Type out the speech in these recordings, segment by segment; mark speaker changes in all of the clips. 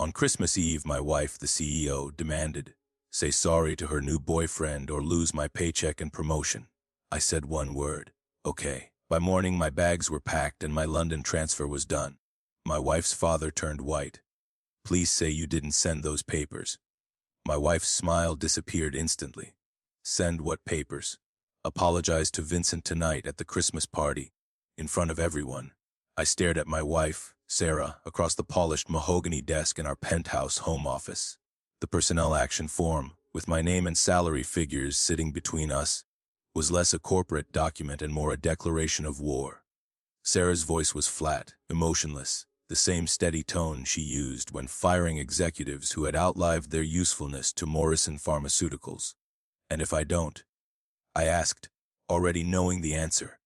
Speaker 1: On Christmas Eve, my wife, the CEO, demanded, "Say sorry to her new boyfriend or lose my paycheck and promotion." I said one word, "Okay." By morning, my bags were packed and my London transfer was done. My wife's father turned white. "Please say you didn't send those papers." My wife's smile disappeared instantly. "Send what papers?" "Apologize to Vincent tonight at the Christmas party, in front of everyone." I stared at my wife, Sarah, across the polished mahogany desk in our penthouse home office. The personnel action form, with my name and salary figures sitting between us, was less a corporate document and more a declaration of war. Sarah's voice was flat, emotionless, the same steady tone she used when firing executives who had outlived their usefulness to Morrison Pharmaceuticals. "And if I don't?" I asked, already knowing the answer.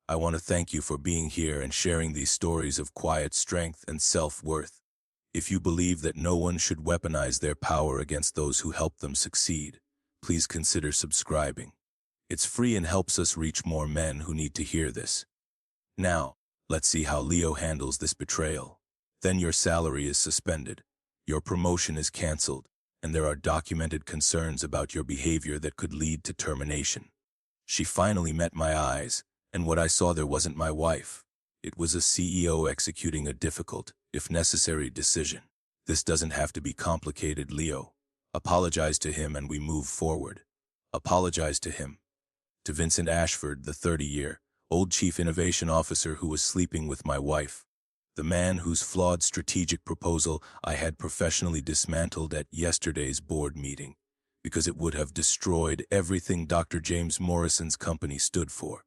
Speaker 1: "I want to thank you for being here and sharing these stories of quiet strength and self-worth. If you believe that no one should weaponize their power against those who help them succeed, please consider subscribing. It's free and helps us reach more men who need to hear this. Now, let's see how Leo handles this betrayal. Then your salary is suspended, your promotion is canceled, and there are documented concerns about your behavior that could lead to termination." She finally met my eyes, and what I saw there wasn't my wife. It was a CEO executing a difficult, if necessary, decision. "This doesn't have to be complicated, Leo. Apologize to him and we move forward." Apologize to him. To Vincent Ashford, the 30-year-old chief innovation officer who was sleeping with my wife. The man whose flawed strategic proposal I had professionally dismantled at yesterday's board meeting, because it would have destroyed everything Dr. James Morrison's company stood for.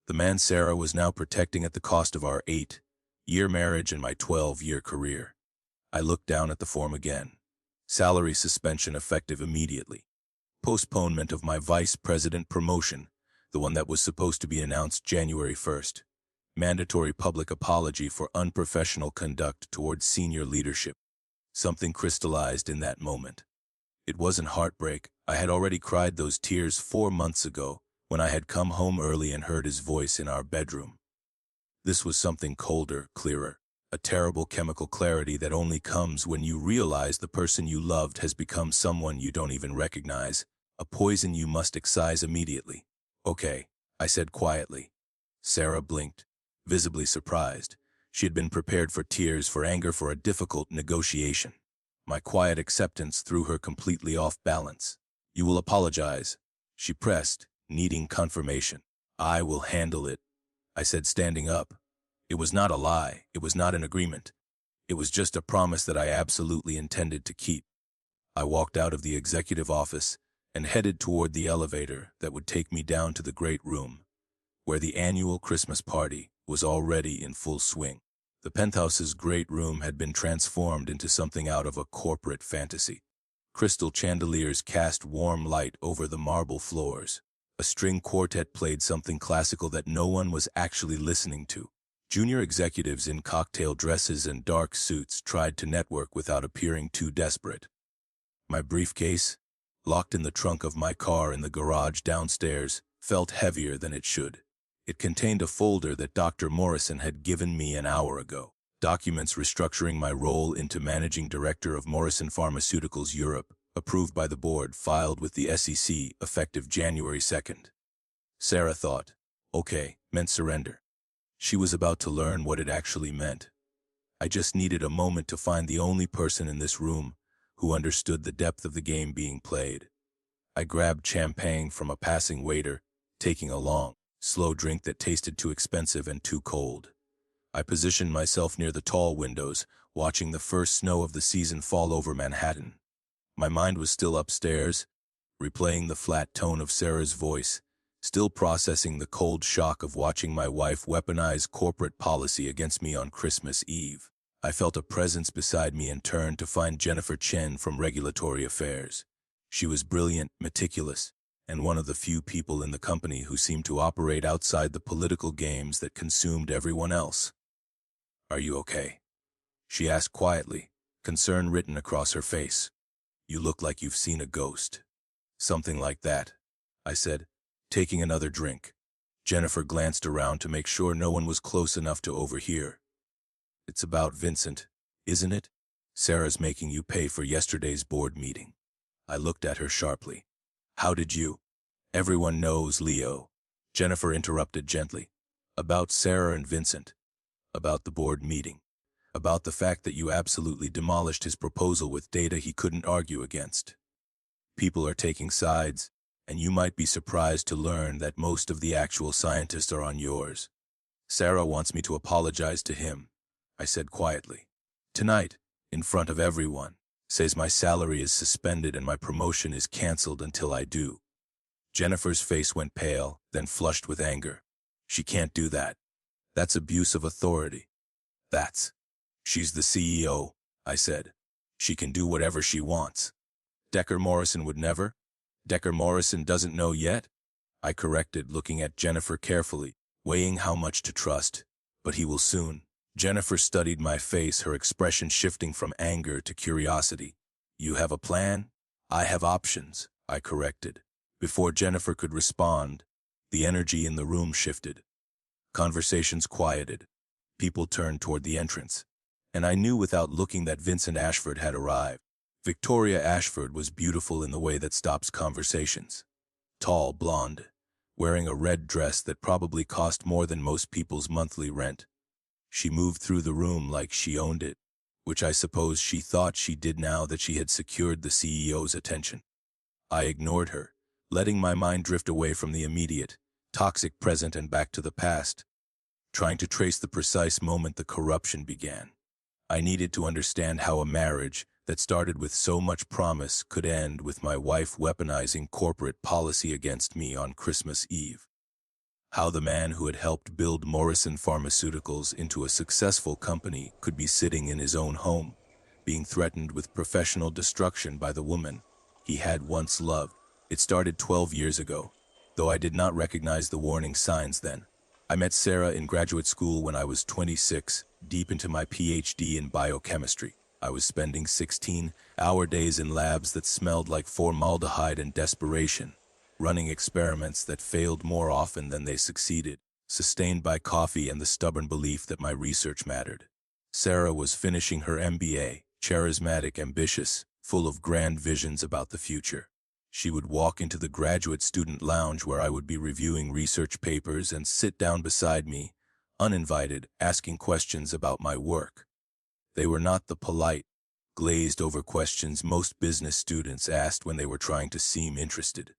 Speaker 1: The man Sarah was now protecting at the cost of our 8-year marriage and my 12-year career. I looked down at the form again. Salary suspension effective immediately. Postponement of my vice president promotion, the one that was supposed to be announced January 1st. Mandatory public apology for unprofessional conduct towards senior leadership. Something crystallized in that moment. It wasn't heartbreak. I had already cried those tears 4 months ago, when I had come home early and heard his voice in our bedroom. This was something colder, clearer, a terrible chemical clarity that only comes when you realize the person you loved has become someone you don't even recognize, a poison you must excise immediately. "Okay," I said quietly. Sarah blinked, visibly surprised. She had been prepared for tears, for anger, for a difficult negotiation. My quiet acceptance threw her completely off balance. "You will apologize," she pressed, needing confirmation. "I will handle it," I said, standing up. It was not a lie. It was not an agreement. It was just a promise that I absolutely intended to keep. I walked out of the executive office and headed toward the elevator that would take me down to the great room, where the annual Christmas party was already in full swing. The penthouse's great room had been transformed into something out of a corporate fantasy. Crystal chandeliers cast warm light over the marble floors. A string quartet played something classical that no one was actually listening to. Junior executives in cocktail dresses and dark suits tried to network without appearing too desperate. My briefcase, locked in the trunk of my car in the garage downstairs, felt heavier than it should. It contained a folder that Dr. Morrison had given me an hour ago. Documents restructuring my role into managing director of Morrison Pharmaceuticals Europe, approved by the board, filed with the SEC effective January 2nd. Sarah thought, okay, meant surrender. She was about to learn what it actually meant. I just needed a moment to find the only person in this room who understood the depth of the game being played. I grabbed champagne from a passing waiter, taking a long, slow drink that tasted too expensive and too cold. I positioned myself near the tall windows, watching the first snow of the season fall over Manhattan. My mind was still upstairs, replaying the flat tone of Sarah's voice, still processing the cold shock of watching my wife weaponize corporate policy against me on Christmas Eve. I felt a presence beside me and turned to find Jennifer Chen from Regulatory Affairs. She was brilliant, meticulous, and one of the few people in the company who seemed to operate outside the political games that consumed everyone else. "Are you okay?" she asked quietly, concern written across her face. "You look like you've seen a ghost." "Something like that," I said, taking another drink. Jennifer glanced around to make sure no one was close enough to overhear. "It's about Vincent, isn't it?" Sarah's making you pay for yesterday's board meeting. I looked at her sharply. How did you? Everyone knows, Leo. Jennifer interrupted gently. About Sarah and Vincent. About the board meeting. About the fact that you absolutely demolished his proposal with data he couldn't argue against. People are taking sides, and you might be surprised to learn that most of the actual scientists are on yours. Sarah wants me to apologize to him, I said quietly. Tonight, in front of everyone, says my salary is suspended and my promotion is canceled until I do. Jennifer's face went pale, then flushed with anger. She can't do that. That's abuse of authority. She's the CEO, I said. She can do whatever she wants. Decker Morrison would never? Decker Morrison doesn't know yet? I corrected, looking at Jennifer carefully, weighing how much to trust. But he will soon. Jennifer studied my face, her expression shifting from anger to curiosity. You have a plan? I have options, I corrected. Before Jennifer could respond, the energy in the room shifted. Conversations quieted. People turned toward the entrance. And I knew without looking that Vincent Ashford had arrived. Victoria Ashford was beautiful in the way that stops conversations. Tall, blonde, wearing a red dress that probably cost more than most people's monthly rent. She moved through the room like she owned it, which I suppose she thought she did now that she had secured the CEO's attention. I ignored her, letting my mind drift away from the immediate, toxic present and back to the past, trying to trace the precise moment the corruption began. I needed to understand how a marriage that started with so much promise could end with my wife weaponizing corporate policy against me on Christmas Eve. How the man who had helped build Morrison Pharmaceuticals into a successful company could be sitting in his own home, being threatened with professional destruction by the woman he had once loved. It started 12 years ago, though I did not recognize the warning signs then. I met Sarah in graduate school when I was 26, deep into my PhD in biochemistry. I was spending 16-hour days in labs that smelled like formaldehyde and desperation, running experiments that failed more often than they succeeded, sustained by coffee and the stubborn belief that my research mattered. Sarah was finishing her MBA, charismatic, ambitious, full of grand visions about the future. She would walk into the graduate student lounge where I would be reviewing research papers and sit down beside me, uninvited, asking questions about my work. They were not the polite, glazed-over questions most business students asked when they were trying to seem interested.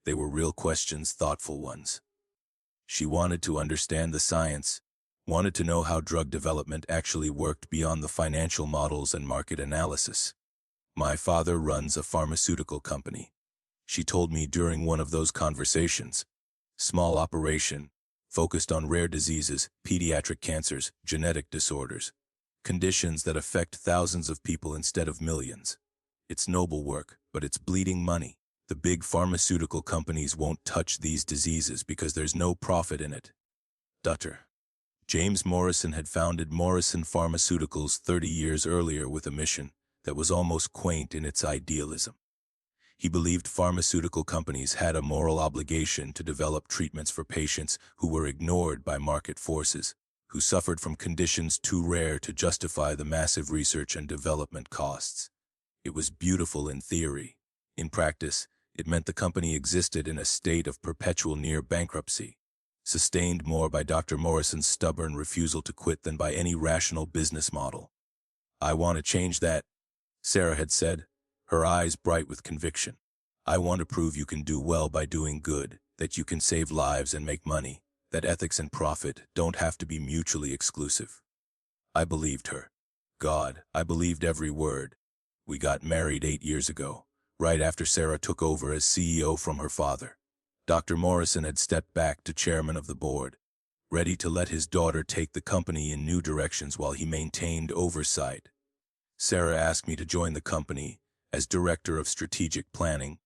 Speaker 1: They were real questions, thoughtful ones. She wanted to understand the science, wanted to know how drug development actually worked beyond the financial models and market analysis. My father runs a pharmaceutical company. She told me during one of those conversations. Small operation, focused on rare diseases, pediatric cancers, genetic disorders, conditions that affect thousands of people instead of millions. It's noble work, but it's bleeding money. The big pharmaceutical companies won't touch these diseases because there's no profit in it. Dr. James Morrison had founded Morrison Pharmaceuticals 30 years earlier with a mission that was almost quaint in its idealism. He believed pharmaceutical companies had a moral obligation to develop treatments for patients who were ignored by market forces, who suffered from conditions too rare to justify the massive research and development costs. It was beautiful in theory. In practice, it meant the company existed in a state of perpetual near bankruptcy, sustained more by Dr. Morrison's stubborn refusal to quit than by any rational business model. I want to change that, Sarah had said, her eyes bright with conviction. I want to prove you can do well by doing good, that you can save lives and make money, that ethics and profit don't have to be mutually exclusive. I believed her. God, I believed every word. We got married 8 years ago, right after Sarah took over as CEO from her father. Dr. Morrison had stepped back to chairman of the board, ready to let his daughter take the company in new directions while he maintained oversight. Sarah asked me to join the company as director of strategic planning,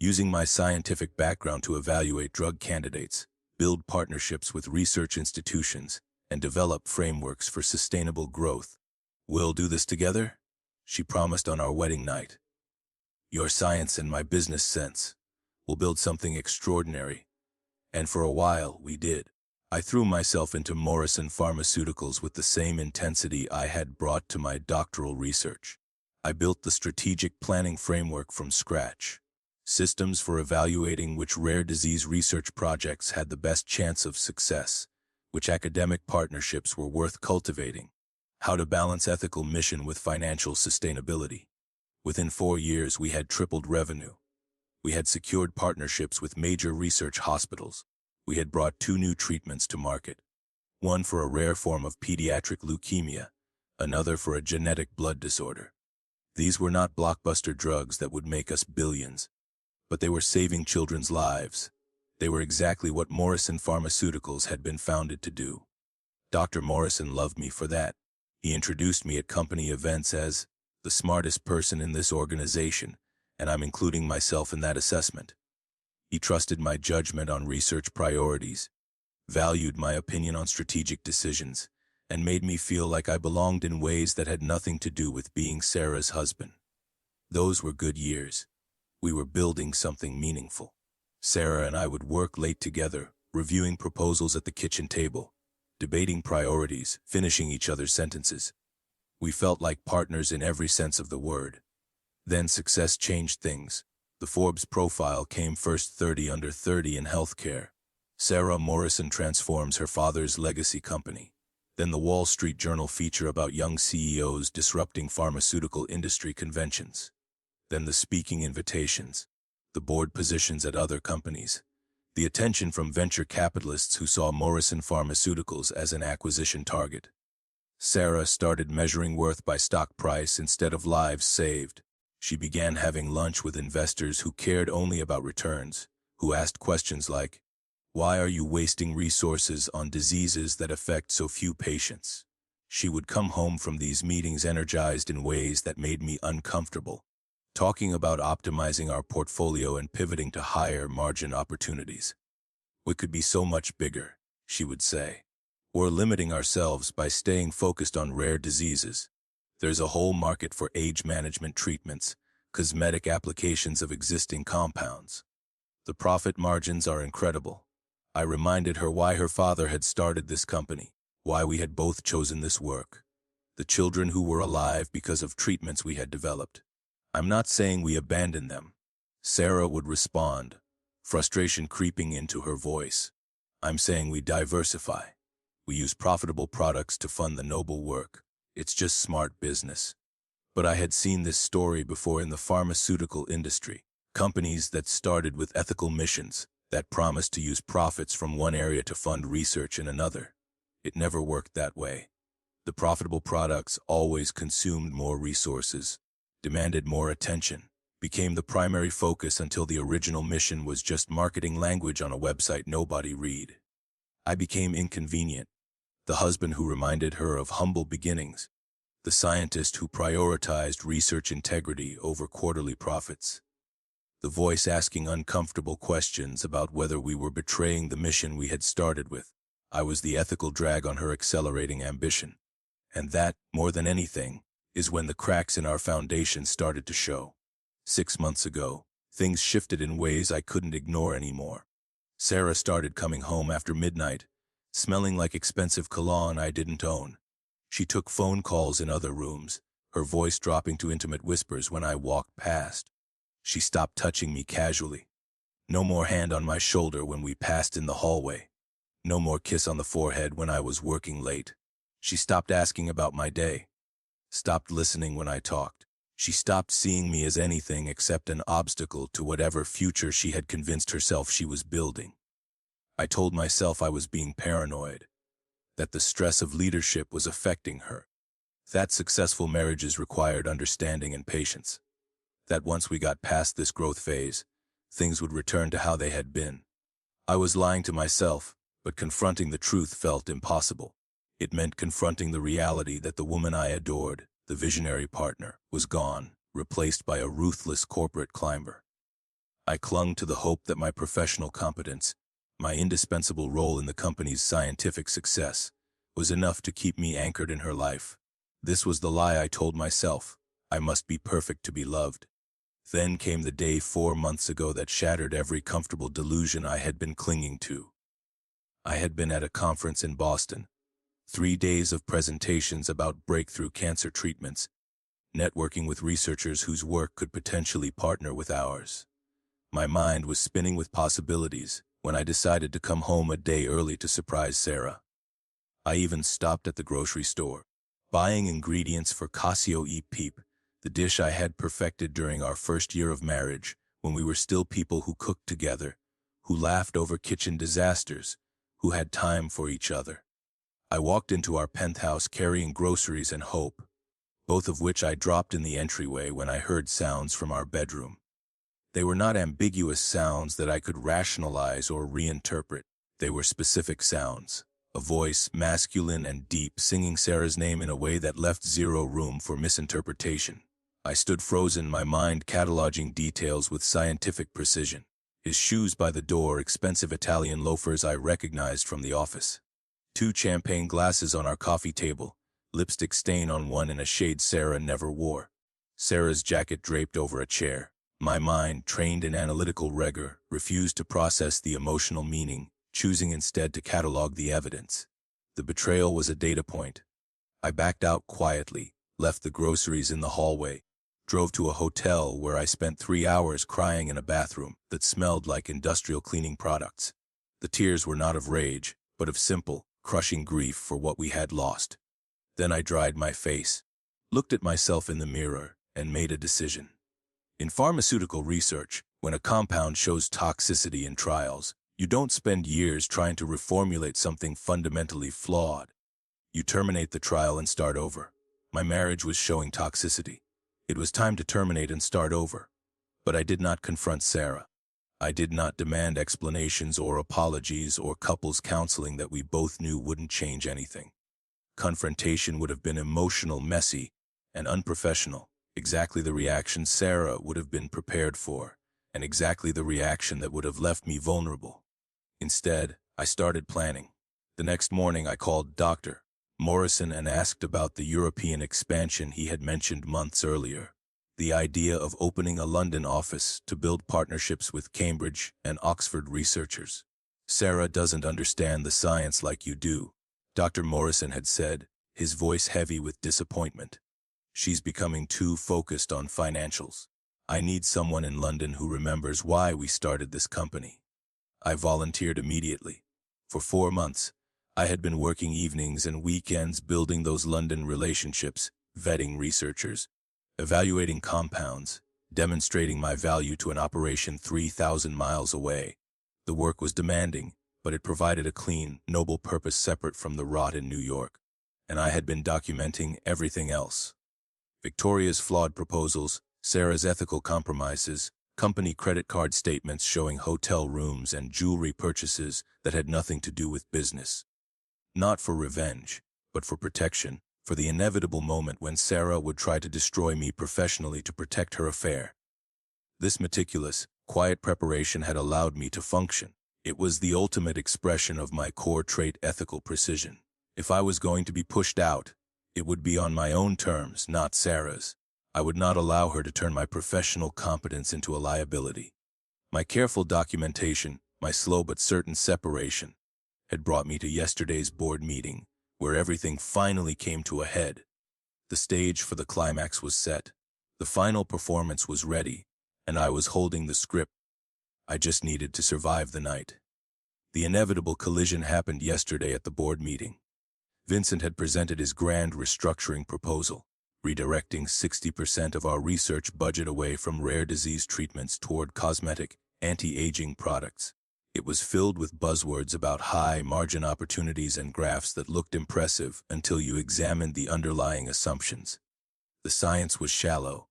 Speaker 1: using my scientific background to evaluate drug candidates, build partnerships with research institutions, and develop frameworks for sustainable growth. We'll do this together, she promised on our wedding night. Your science and my business sense. We'll build something extraordinary. And for a while, we did. I threw myself into Morrison Pharmaceuticals with the same intensity I had brought to my doctoral research. I built the strategic planning framework from scratch. Systems for evaluating which rare disease research projects had the best chance of success, which academic partnerships were worth cultivating, how to balance ethical mission with financial sustainability. Within 4 years, we had tripled revenue. We had secured partnerships with major research hospitals. We had brought 2 new treatments to market, one for a rare form of pediatric leukemia, another for a genetic blood disorder. These were not blockbuster drugs that would make us billions, but they were saving children's lives. They were exactly what Morrison Pharmaceuticals had been founded to do. Dr. Morrison loved me for that. He introduced me at company events as the smartest person in this organization, and I'm including myself in that assessment. He trusted my judgment on research priorities, valued my opinion on strategic decisions, and made me feel like I belonged in ways that had nothing to do with being Sarah's husband. Those were good years. We were building something meaningful. Sarah and I would work late together, reviewing proposals at the kitchen table, debating priorities, finishing each other's sentences. We felt like partners in every sense of the word. Then success changed things. The Forbes profile came first 30 under 30 in healthcare. Sarah Morrison transforms her father's legacy company. Then the Wall Street Journal feature about young CEOs disrupting pharmaceutical industry conventions. Then the speaking invitations, the board positions at other companies, the attention from venture capitalists who saw Morrison Pharmaceuticals as an acquisition target. Sarah started measuring worth by stock price instead of lives saved. She began having lunch with investors who cared only about returns, who asked questions like, "Why are you wasting resources on diseases that affect so few patients?" She would come home from these meetings energized in ways that made me uncomfortable, talking about optimizing our portfolio and pivoting to higher margin opportunities. "We could be so much bigger," she would say. "We're limiting ourselves by staying focused on rare diseases. There's a whole market for age management treatments, cosmetic applications of existing compounds. The profit margins are incredible." I reminded her why her father had started this company, why we had both chosen this work. The children who were alive because of treatments we had developed. "I'm not saying we abandon them," Sarah would respond, frustration creeping into her voice. "I'm saying we diversify. We use profitable products to fund the noble work. It's just smart business." But I had seen this story before in the pharmaceutical industry. Companies that started with ethical missions, that promised to use profits from one area to fund research in another. It never worked that way. The profitable products always consumed more resources, demanded more attention, became the primary focus until the original mission was just marketing language on a website nobody read. I became inconvenient, the husband who reminded her of humble beginnings, the scientist who prioritized research integrity over quarterly profits, the voice asking uncomfortable questions about whether we were betraying the mission we had started with. I was the ethical drag on her accelerating ambition. And that, more than anything, is when the cracks in our foundation started to show. 6 months ago, things shifted in ways I couldn't ignore anymore. Sarah started coming home after midnight, smelling like expensive cologne I didn't own. She took phone calls in other rooms, her voice dropping to intimate whispers when I walked past. She stopped touching me casually. No more hand on my shoulder when we passed in the hallway. No more kiss on the forehead when I was working late. She stopped asking about my day. Stopped listening when I talked. She stopped seeing me as anything except an obstacle to whatever future she had convinced herself she was building. I told myself I was being paranoid, that the stress of leadership was affecting her, that successful marriages required understanding and patience, that once we got past this growth phase, things would return to how they had been. I was lying to myself, but confronting the truth felt impossible. It meant confronting the reality that the woman I adored, the visionary partner, was gone, replaced by a ruthless corporate climber. I clung to the hope that my professional competence, my indispensable role in the company's scientific success, was enough to keep me anchored in her life. This was the lie I told myself. I must be perfect to be loved. Then came the day 4 months ago that shattered every comfortable delusion I had been clinging to. I had been at a conference in Boston. 3 days of presentations about breakthrough cancer treatments. networking with researchers whose work could potentially partner with ours. My mind was spinning with possibilities when I decided to come home a day early to surprise Sarah. I even stopped at the grocery store, buying ingredients for Casio e Peep, the dish I had perfected during our first year of marriage, when we were still people who cooked together, who laughed over kitchen disasters, who had time for each other. I walked into our penthouse carrying groceries and hope, both of which I dropped in the entryway when I heard sounds from our bedroom. They were not ambiguous sounds that I could rationalize or reinterpret. They were specific sounds. A voice, masculine and deep, singing Sarah's name in a way that left zero room for misinterpretation. I stood frozen, my mind cataloging details with scientific precision. His shoes by the door, expensive Italian loafers I recognized from the office. 2 champagne glasses on our coffee table, lipstick stain on one in a shade Sarah never wore. Sarah's jacket draped over a chair. My mind, trained in analytical rigor, refused to process the emotional meaning, choosing instead to catalog the evidence. The betrayal was a data point. I backed out quietly, left the groceries in the hallway, drove to a hotel where I spent 3 hours crying in a bathroom that smelled like industrial cleaning products. The tears were not of rage, but of simple, crushing grief for what we had lost. Then I dried my face, looked at myself in the mirror, and made a decision. In pharmaceutical research, when a compound shows toxicity in trials, you don't spend years trying to reformulate something fundamentally flawed. You terminate the trial and start over. My marriage was showing toxicity. It was time to terminate and start over. But I did not confront Sarah. I did not demand explanations or apologies or couples counseling that we both knew wouldn't change anything. Confrontation would have been emotional, messy, and unprofessional. Exactly the reaction Sarah would have been prepared for, and exactly the reaction that would have left me vulnerable. Instead, I started planning. The next morning I called Dr. Morrison and asked about the European expansion he had mentioned months earlier. The idea of opening a London office to build partnerships with Cambridge and Oxford researchers. Sarah doesn't understand the science like you do, Dr. Morrison had said, his voice heavy with disappointment. She's becoming too focused on financials. I need someone in London who remembers why we started this company. I volunteered immediately. For 4 months, I had been working evenings and weekends building those London relationships, vetting researchers, evaluating compounds, demonstrating my value to an operation 3,000 miles away. The work was demanding, but it provided a clean, noble purpose separate from the rot in New York, and I had been documenting everything else. Victoria's flawed proposals, Sarah's ethical compromises, company credit card statements showing hotel rooms and jewelry purchases that had nothing to do with business. Not for revenge, but for protection, for the inevitable moment when Sarah would try to destroy me professionally to protect her affair. This meticulous, quiet preparation had allowed me to function. It was the ultimate expression of my core trait, ethical precision. If I was going to be pushed out, it would be on my own terms, not Sarah's. I would not allow her to turn my professional competence into a liability. My careful documentation, my slow but certain separation, had brought me to yesterday's board meeting, where everything finally came to a head. The stage for the climax was set. The final performance was ready, and I was holding the script. I just needed to survive the night. The inevitable collision happened yesterday at the board meeting. Vincent had presented his grand restructuring proposal, redirecting 60% of our research budget away from rare disease treatments toward cosmetic, anti-aging products. It was filled with buzzwords about high-margin opportunities and graphs that looked impressive until you examined the underlying assumptions. The science was shallow.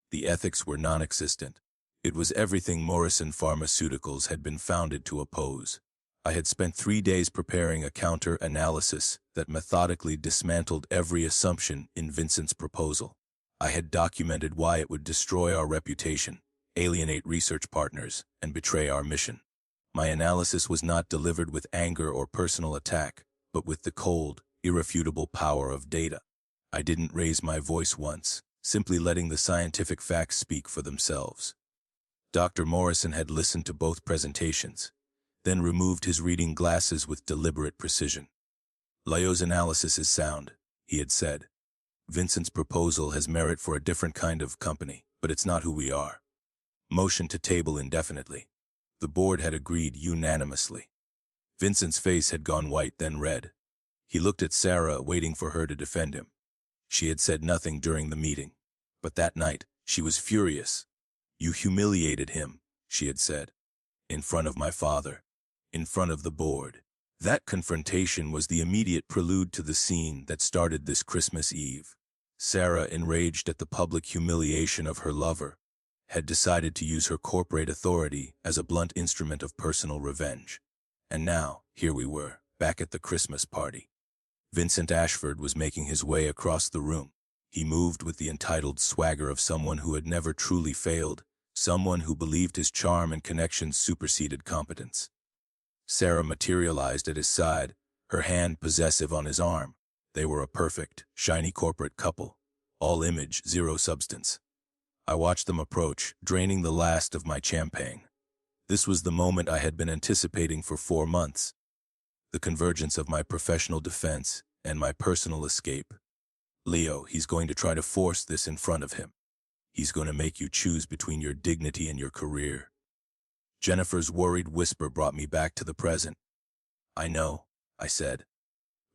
Speaker 1: The ethics were non-existent. It was everything Morrison Pharmaceuticals had been founded to oppose. I had spent 3 days preparing a counter-analysis that methodically dismantled every assumption in Vincent's proposal. I had documented why it would destroy our reputation, alienate research partners, and betray our mission. My analysis was not delivered with anger or personal attack, but with the cold, irrefutable power of data. I didn't raise my voice once, simply letting the scientific facts speak for themselves. Dr. Morrison had listened to both presentations, then removed his reading glasses with deliberate precision. Layo's analysis is sound, he had said, Vincent's proposal has merit for a different kind of company, but it's not who we are. Motion to table indefinitely. The board had agreed unanimously. Vincent's face had gone white, then red. He looked at Sarah, waiting for her to defend him. She had said nothing during the meeting, but that night she was furious. "You humiliated him," she had said. "In front of my father. In front of the board." That confrontation was the immediate prelude to the scene that started this Christmas Eve. Sarah, enraged at the public humiliation of her lover, had decided to use her corporate authority as a blunt instrument of personal revenge. And now, here we were, back at the Christmas party. Vincent Ashford was making his way across the room. He moved with the entitled swagger of someone who had never truly failed, someone who believed his charm and connections superseded competence. Sarah materialized at his side, her hand possessive on his arm. They were a perfect, shiny corporate couple, all image, zero substance. I watched them approach, draining the last of my champagne. This was the moment I had been anticipating for 4 months. The convergence of my professional defense and my personal escape. "Leo, he's going to try to force this in front of him. He's going to make you choose between your dignity and your career." Jennifer's worried whisper brought me back to the present. "I know," I said.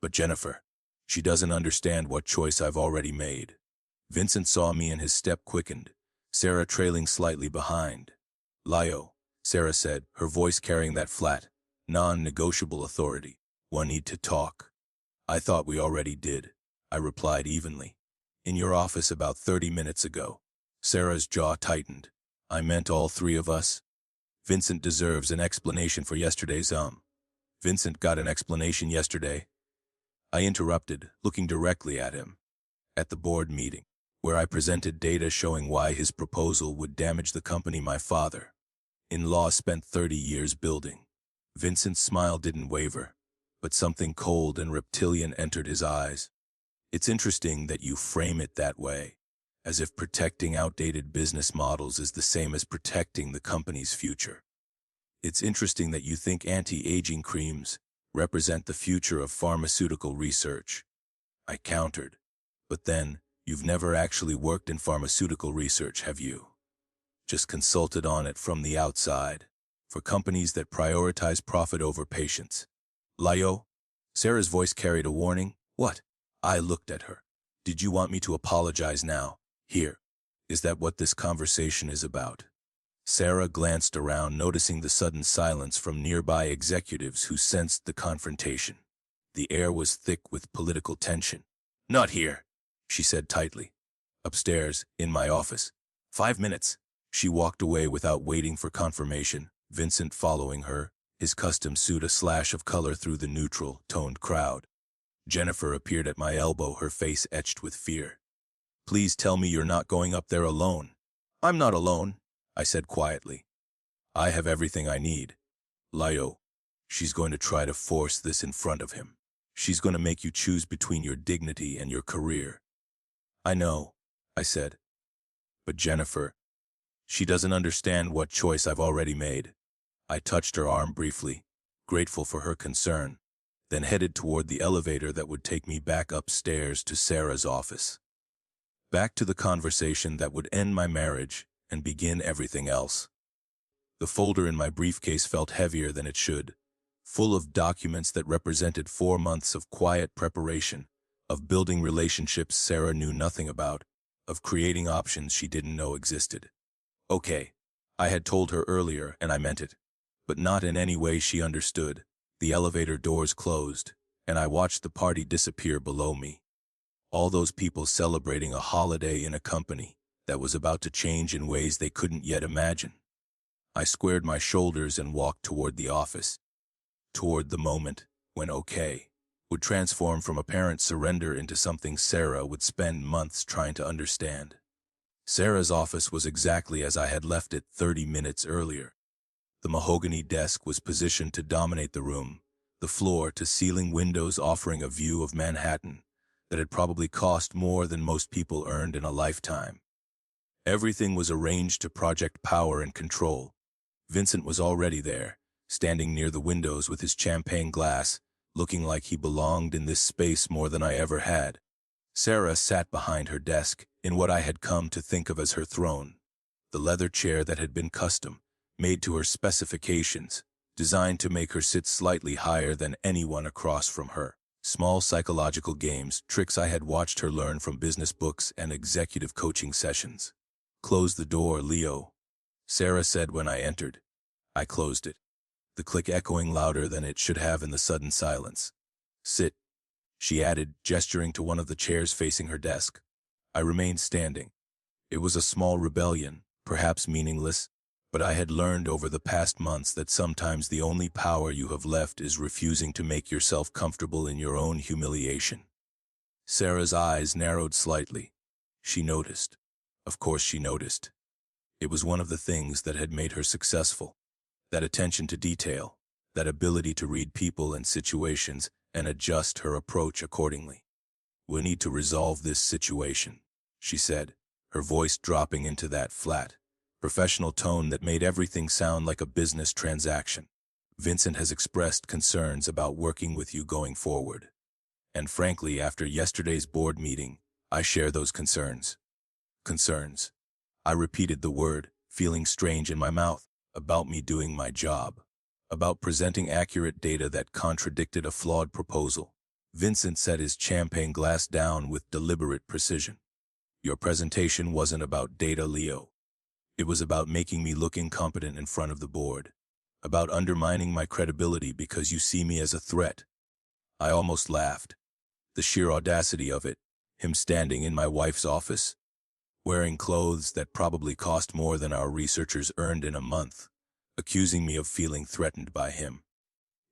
Speaker 1: "But Jennifer, she doesn't understand what choice I've already made." Vincent saw me and his step quickened, Sarah trailing slightly behind. "Leo," Sarah said, her voice carrying that flat, non-negotiable authority. "One need to talk." "I thought we already did," I replied evenly. "In your office about 30 minutes ago." Sarah's jaw tightened. "I meant all 3 of us?" "Vincent deserves an explanation for yesterday's Vincent got an explanation yesterday," I interrupted, looking directly at him. "At the board meeting, where I presented data showing why his proposal would damage the company my father-in-law spent 30 years building." Vincent's smile didn't waver, but something cold and reptilian entered his eyes. "It's interesting that you frame it that way, as if protecting outdated business models is the same as protecting the company's future. It's interesting that you think anti-aging creams represent the future of pharmaceutical research," I countered. "But then, you've never actually worked in pharmaceutical research, have you? Just consulted on it from the outside, for companies that prioritize profit over patients." "Leo?" Sarah's voice carried a warning. "What?" I looked at her. "Did you want me to apologize now? Here. Is that what this conversation is about?" Sarah glanced around, noticing the sudden silence from nearby executives who sensed the confrontation. The air was thick with political tension. "Not here," she said tightly. "Upstairs, in my office." 5 minutes. She walked away without waiting for confirmation, Vincent following her, his custom suit a slash of color through the neutral, toned crowd. Jennifer appeared at my elbow, her face etched with fear. "Please tell me you're not going up there alone." "I'm not alone," I said quietly. "I have everything I need. Leo, she's going to try to force this in front of him. She's going to make you choose between your dignity and your career." "I know," I said. "But Jennifer, she doesn't understand what choice I've already made." I touched her arm briefly, grateful for her concern, then headed toward the elevator that would take me back upstairs to Sarah's office. Back to the conversation that would end my marriage and begin everything else. The folder in my briefcase felt heavier than it should, full of documents that represented 4 months of quiet preparation, of building relationships Sarah knew nothing about, of creating options she didn't know existed. Okay, I had told her earlier and I meant it, but not in any way she understood. The elevator doors closed, and I watched the party disappear below me. All those people celebrating a holiday in a company that was about to change in ways they couldn't yet imagine. I squared my shoulders and walked toward the office, toward the moment when okay would transform from apparent surrender into something Sarah would spend months trying to understand. Sarah's office was exactly as I had left it 30 minutes earlier. The mahogany desk was positioned to dominate the room, the floor-to-ceiling windows offering a view of Manhattan that had probably cost more than most people earned in a lifetime. Everything was arranged to project power and control. Vincent was already there, standing near the windows with his champagne glass, looking like he belonged in this space more than I ever had. Sarah sat behind her desk in what I had come to think of as her throne, the leather chair that had been custom, made to her specifications, designed to make her sit slightly higher than anyone across from her. Small psychological games, tricks I had watched her learn from business books and executive coaching sessions. "Close the door, Leo," Sarah said when I entered. I closed it, the click echoing louder than it should have in the sudden silence. "Sit," she added, gesturing to one of the chairs facing her desk. I remained standing. It was a small rebellion, perhaps meaningless, but I had learned over the past months that sometimes the only power you have left is refusing to make yourself comfortable in your own humiliation. Sarah's eyes narrowed slightly. She noticed. Of course she noticed. It was one of the things that had made her successful. That attention to detail, that ability to read people and situations and adjust her approach accordingly. "We need to resolve this situation," she said, her voice dropping into that flat, professional tone that made everything sound like a business transaction. "Vincent has expressed concerns about working with you going forward. And frankly, after yesterday's board meeting, I share those concerns." Concerns. I repeated the word, feeling strange in my mouth. About me doing my job. About presenting accurate data that contradicted a flawed proposal. Vincent set his champagne glass down with deliberate precision. "Your presentation wasn't about data, Leo. It was about making me look incompetent in front of the board. About undermining my credibility because you see me as a threat." I almost laughed. The sheer audacity of it, him standing in my wife's office, wearing clothes that probably cost more than our researchers earned in a month, accusing me of feeling threatened by him.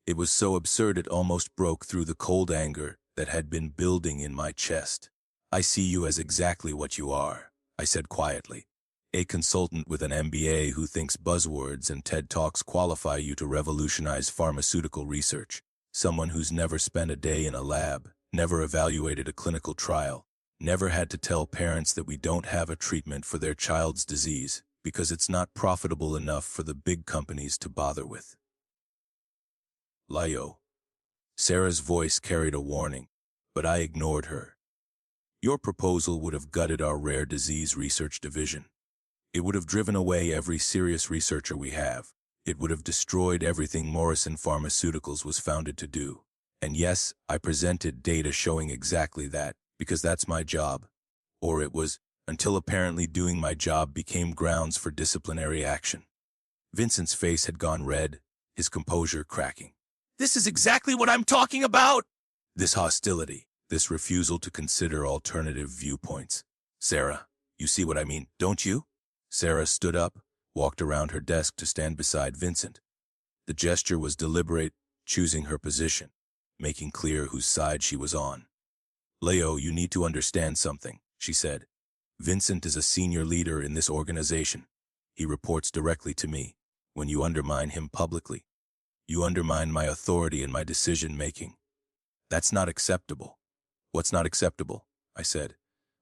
Speaker 1: It was so absurd it almost broke through the cold anger that had been building in my chest. "I see you as exactly what you are," I said quietly. "A consultant with an MBA who thinks buzzwords and TED Talks qualify you to revolutionize pharmaceutical research. Someone who's never spent a day in a lab, never evaluated a clinical trial, never had to tell parents that we don't have a treatment for their child's disease because it's not profitable enough for the big companies to bother with." "Leo." Sarah's voice carried a warning, but I ignored her. "Your proposal would have gutted our rare disease research division. It would have driven away every serious researcher we have. It would have destroyed everything Morrison Pharmaceuticals was founded to do. And yes, I presented data showing exactly that, because that's my job. Or it was, until apparently doing my job became grounds for disciplinary action." Vincent's face had gone red, his composure cracking. "This is exactly what I'm talking about!" This hostility, this refusal to consider alternative viewpoints. "Sarah, you see what I mean, don't you?" Sarah stood up, walked around her desk to stand beside Vincent. The gesture was deliberate, choosing her position, making clear whose side she was on. "Leo, you need to understand something," she said. "Vincent is a senior leader in this organization. He reports directly to me. When you undermine him publicly, you undermine my authority and my decision-making. That's not acceptable." "What's not acceptable?" I said,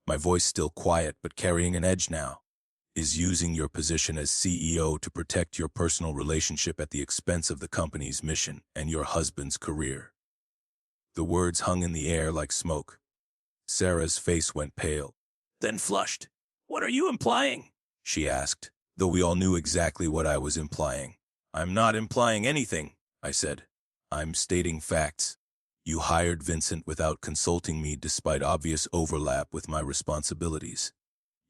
Speaker 1: my voice still quiet but carrying an edge now. "Is using your position as CEO to protect your personal relationship at the expense of the company's mission and your husband's career." The words hung in the air like smoke. Sarah's face went pale, then flushed. "What are you implying?" she asked, though we all knew exactly what I was implying. "I'm not implying anything," I said. "I'm stating facts. You hired Vincent without consulting me despite obvious overlap with my responsibilities.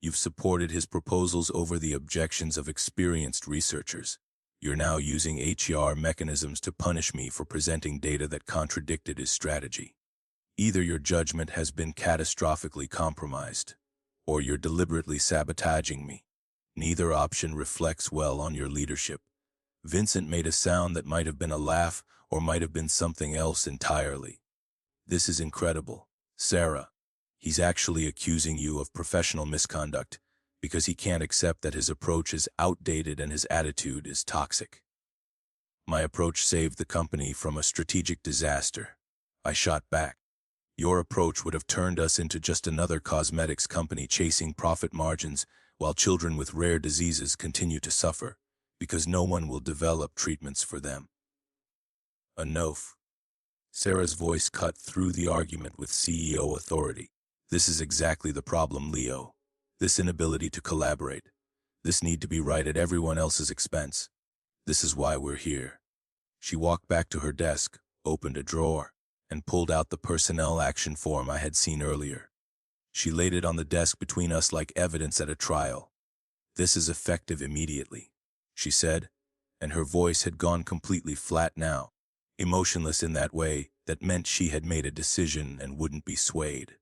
Speaker 1: You've supported his proposals over the objections of experienced researchers. You're now using HR mechanisms to punish me for presenting data that contradicted his strategy. Either your judgment has been catastrophically compromised, or you're deliberately sabotaging me. Neither option reflects well on your leadership." Vincent made a sound that might have been a laugh or might have been something else entirely. "This is incredible, Sarah. He's actually accusing you of professional misconduct because he can't accept that his approach is outdated and his attitude is toxic." "My approach saved the company from a strategic disaster," I shot back. "Your approach would have turned us into just another cosmetics company chasing profit margins while children with rare diseases continue to suffer because no one will develop treatments for them." "Enough." Sarah's voice cut through the argument with CEO authority. This is exactly the problem, Leo. This inability to collaborate. This need to be right at everyone else's expense. This is why we're here. She walked back to her desk, opened a drawer, and pulled out the personnel action form I had seen earlier. She laid it on the desk between us like evidence at a trial. This is effective immediately, she said, and her voice had gone completely flat now, emotionless in that way that meant she had made a decision and wouldn't be swayed.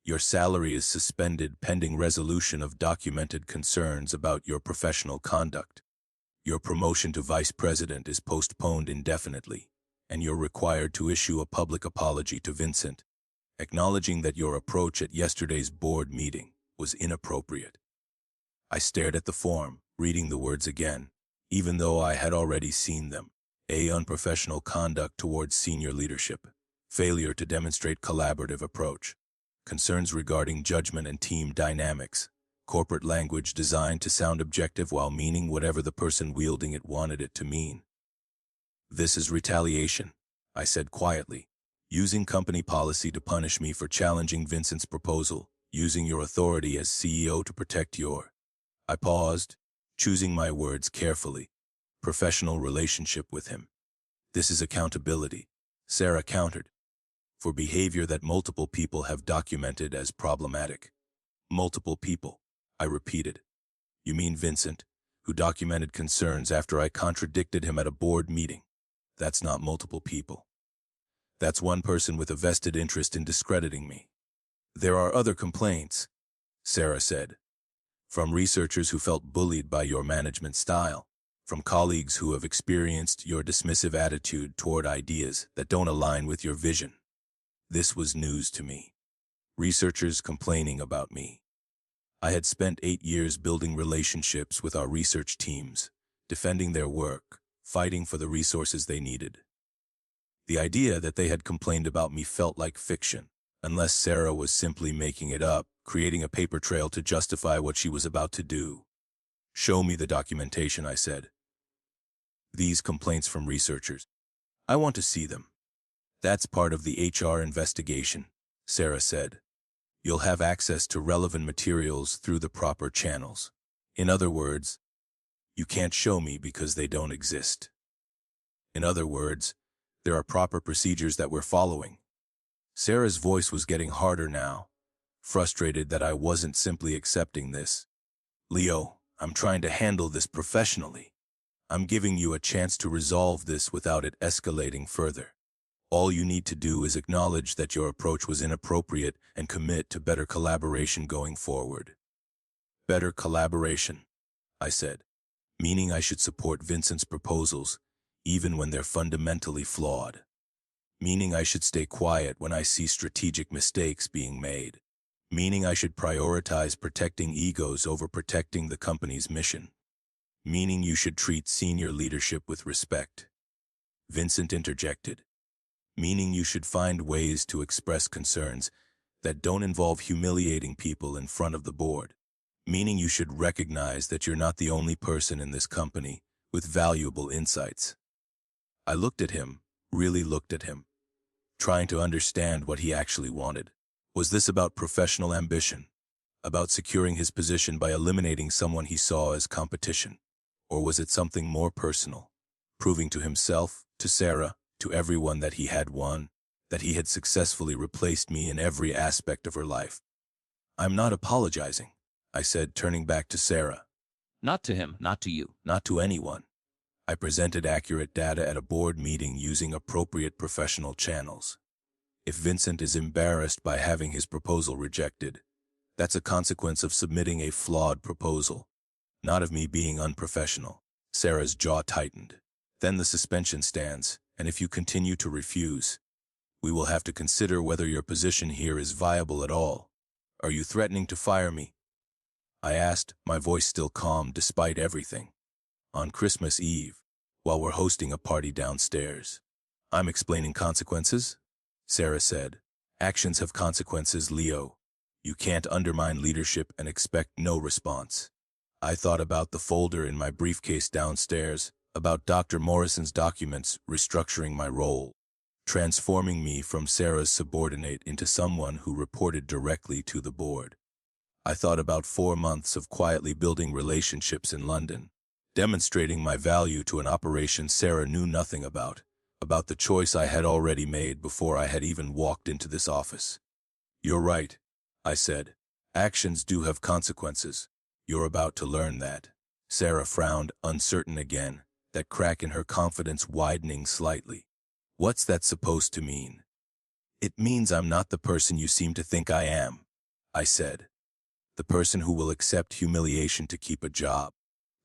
Speaker 1: Your salary is suspended pending resolution of documented concerns about your professional conduct. Your promotion to vice president is postponed indefinitely, and you're required to issue a public apology to Vincent, acknowledging that your approach at yesterday's board meeting was inappropriate. I stared at the form, reading the words again, even though I had already seen them. Unprofessional conduct towards senior leadership, failure to demonstrate collaborative approach, concerns regarding judgment and team dynamics, corporate language designed to sound objective while meaning whatever the person wielding it wanted it to mean. This is retaliation, I said quietly, using company policy to punish me for challenging Vincent's proposal, using your authority as CEO to protect your... I paused, choosing my words carefully. Professional relationship with him. This is accountability, Sarah countered, for behavior that multiple people have documented as problematic. Multiple people, I repeated. You mean Vincent, who documented concerns after I contradicted him at a board meeting? That's not multiple people. That's one person with a vested interest in discrediting me. There are other complaints, Sarah said, from researchers who felt bullied by your management style, from colleagues who have experienced your dismissive attitude toward ideas that don't align with your vision. This was news to me. Researchers complaining about me. I had spent 8 years building relationships with our research teams, defending their work, fighting for the resources they needed. The idea that they had complained about me felt like fiction, unless Sarah was simply making it up, creating a paper trail to justify what she was about to do. Show me the documentation, I said. These complaints from researchers. I want to see them. That's part of the HR investigation, Sarah said. You'll have access to relevant materials through the proper channels. In other words, you can't show me because they don't exist. In other words, there are proper procedures that we're following. Sarah's voice was getting harder now, frustrated that I wasn't simply accepting this. Leo, I'm trying to handle this professionally. I'm giving you a chance to resolve this without it escalating further. All you need to do is acknowledge that your approach was inappropriate and commit to better collaboration going forward. Better collaboration, I said, meaning I should support Vincent's proposals, even when they're fundamentally flawed. Meaning I should stay quiet when I see strategic mistakes being made. Meaning I should prioritize protecting egos over protecting the company's mission. Meaning you should treat senior leadership with respect. Vincent interjected. Meaning you should find ways to express concerns that don't involve humiliating people in front of the board. Meaning you should recognize that you're not the only person in this company with valuable insights. I looked at him, really looked at him, trying to understand what he actually wanted. Was this about professional ambition? About securing his position by eliminating someone he saw as competition? Or was it something more personal, proving to himself, to Sarah, to everyone that he had won, that he had successfully replaced me in every aspect of her life? I'm not apologizing, I said, turning back to Sarah.
Speaker 2: Not to him, not to you.
Speaker 1: Not to anyone. I presented accurate data at a board meeting using appropriate professional channels. If Vincent is embarrassed by having his proposal rejected, that's a consequence of submitting a flawed proposal, not of me being unprofessional. Sarah's jaw tightened. Then the suspension stands, and if you continue to refuse, we will have to consider whether your position here is viable at all. Are you threatening to fire me? I asked, my voice still calm despite everything. On Christmas Eve, while we're hosting a party downstairs. I'm explaining consequences, Sarah said. Actions have consequences, Leo. You can't undermine leadership and expect no response. I thought about the folder in my briefcase downstairs, about Dr. Morrison's documents restructuring my role. transforming me from Sarah's subordinate into someone who reported directly to the board. I thought about 4 months of quietly building relationships in London, demonstrating my value to an operation Sarah knew nothing about the choice I had already made before I had even walked into this office. "You're right," I said. "Actions do have consequences. You're about to learn that." Sarah frowned, uncertain again, that crack in her confidence widening slightly. "What's that supposed to mean?" "It means I'm not the person you seem to think I am," I said. "The person who will accept humiliation to keep a job.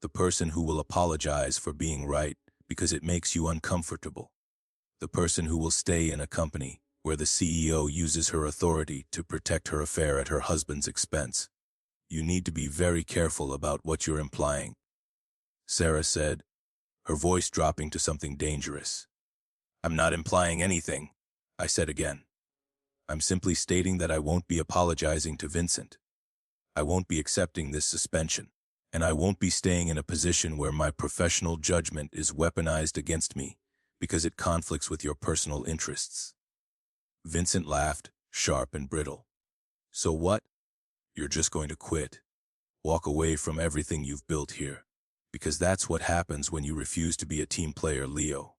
Speaker 1: The person who will apologize for being right because it makes you uncomfortable. The person who will stay in a company where the CEO uses her authority to protect her affair at her husband's expense. You need to be very careful about what you're implying," Sarah said, her voice dropping to something dangerous. "I'm not implying anything," I said again. "I'm simply stating that I won't be apologizing to Vincent. I won't be accepting this suspension, and I won't be staying in a position where my professional judgment is weaponized against me because it conflicts with your personal interests." Vincent laughed, sharp and brittle. "So what? You're just going to quit? Walk away from everything you've built here? Because that's what happens when you refuse to be a team player, Leo.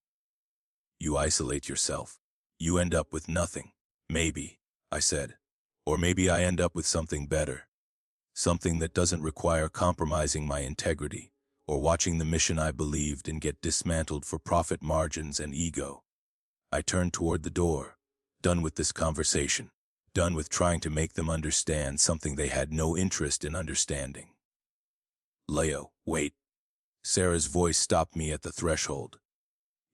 Speaker 1: You isolate yourself. You end up with nothing." "Maybe," I said. "Or maybe I end up with something better. Something that doesn't require compromising my integrity or watching the mission I believed in get dismantled for profit margins and ego." I turned toward the door, done with this conversation, done with trying to make them understand something they had no interest in understanding. "Leo, wait." Sarah's voice stopped me at the threshold.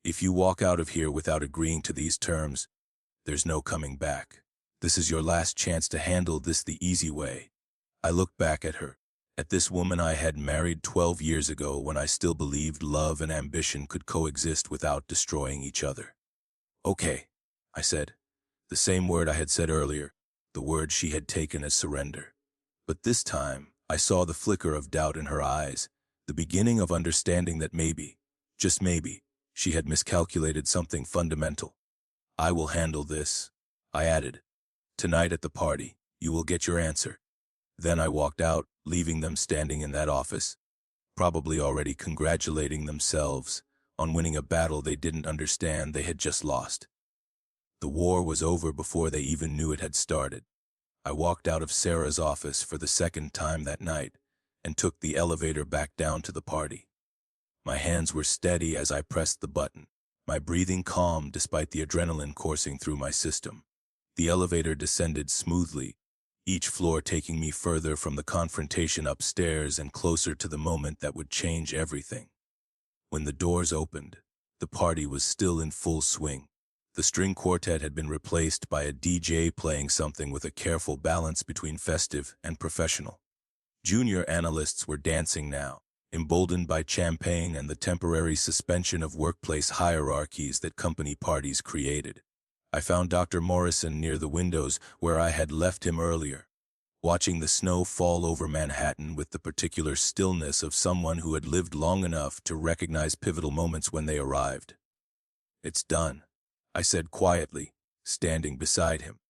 Speaker 1: "If you walk out of here without agreeing to these terms, there's no coming back. This is your last chance to handle this the easy way." I looked back at her, at this woman I had married 12 years ago when I still believed love and ambition could coexist without destroying each other. "Okay," I said, the same word I had said earlier, the word she had taken as surrender. But this time, I saw the flicker of doubt in her eyes, the beginning of understanding that maybe, just maybe, she had miscalculated something fundamental. "I will handle this," I added. "Tonight at the party, you will get your answer." Then I walked out, leaving them standing in that office, probably already congratulating themselves on winning a battle they didn't understand they had just lost. The war was over before they even knew it had started. I walked out of Sarah's office for the second time that night and took the elevator back down to the party. My hands were steady as I pressed the button, my breathing calm despite the adrenaline coursing through my system. The elevator descended smoothly, each floor taking me further from the confrontation upstairs and closer to the moment that would change everything. When the doors opened, the party was still in full swing. The string quartet had been replaced by a DJ playing something with a careful balance between festive and professional. Junior analysts were dancing now, emboldened by champagne and the temporary suspension of workplace hierarchies that company parties created. I found Dr. Morrison near the windows where I had left him earlier, watching the snow fall over Manhattan with the particular stillness of someone who had lived long enough to recognize pivotal moments when they arrived. "It's done," I said quietly, standing beside him.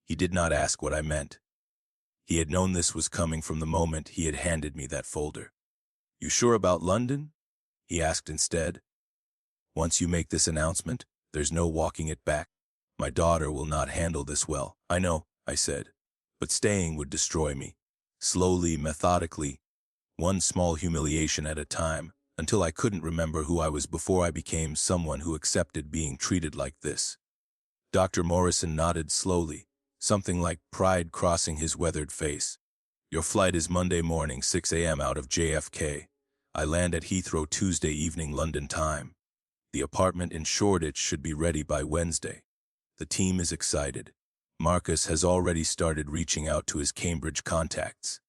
Speaker 1: He did not ask what I meant. He had known this was coming from the moment he had handed me that folder. "You sure about London?" he asked instead. "Once you make this announcement, there's no walking it back. My daughter will not handle this well." "I know," I said, "but staying would destroy me. Slowly, methodically, one small humiliation at a time, until I couldn't remember who I was before I became someone who accepted being treated like this." Dr. Morrison nodded slowly, something like pride crossing his weathered face. "Your flight is Monday morning, 6 a.m. out of JFK. I land at Heathrow Tuesday evening London time. The apartment in Shoreditch should be ready by Wednesday. The team is excited. Marcus has already started reaching out to his Cambridge contacts.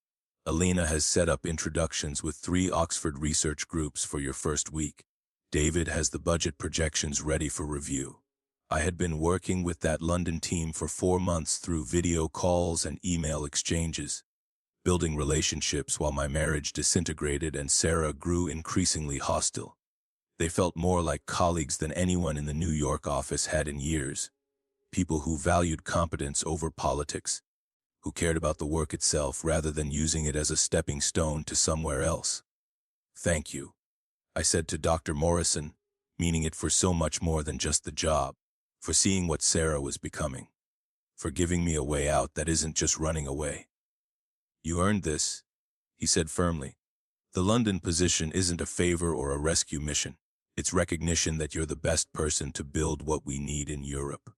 Speaker 1: Alina has set up introductions with 3 Oxford research groups for your first week. David has the budget projections ready for review. I had been working with that London team for 4 months through video calls and email exchanges, building relationships while my marriage disintegrated and Sarah grew increasingly hostile. They felt more like colleagues than anyone in the New York office had in years. People who valued competence over politics, who cared about the work itself rather than using it as a stepping stone to somewhere else. "Thank you," I said to Dr. Morrison, meaning it for so much more than just the job, for seeing what Sarah was becoming, for giving me a way out that isn't just running away. "You earned this," he said firmly. "The London position isn't a favor or a rescue mission. It's recognition that you're the best person to build what we need in Europe.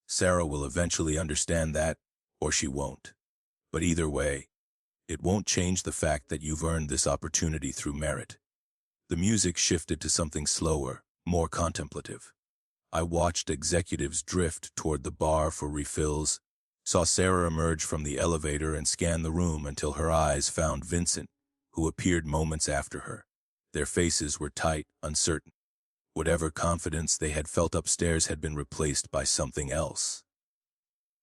Speaker 1: Sarah will eventually understand that, or she won't. But either way, it won't change the fact that you've earned this opportunity through merit." The music shifted to something slower, more contemplative. I watched executives drift toward the bar for refills, saw Sarah emerge from the elevator and scan the room until her eyes found Vincent, who appeared moments after her. Their faces were tight, uncertain. Whatever confidence they had felt upstairs had been replaced by something else.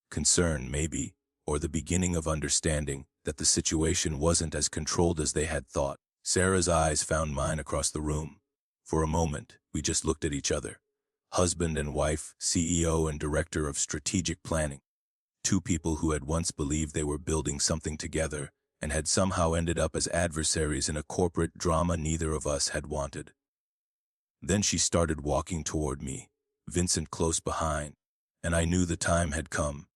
Speaker 1: Concern, maybe, or the beginning of understanding that the situation wasn't as controlled as they had thought. Sarah's eyes found mine across the room. For a moment, we just looked at each other. Husband and wife, CEO and director of strategic planning. Two people who had once believed they were building something together and had somehow ended up as adversaries in a corporate drama neither of us had wanted. Then she started walking toward me, Vincent close behind, and I knew the time had come.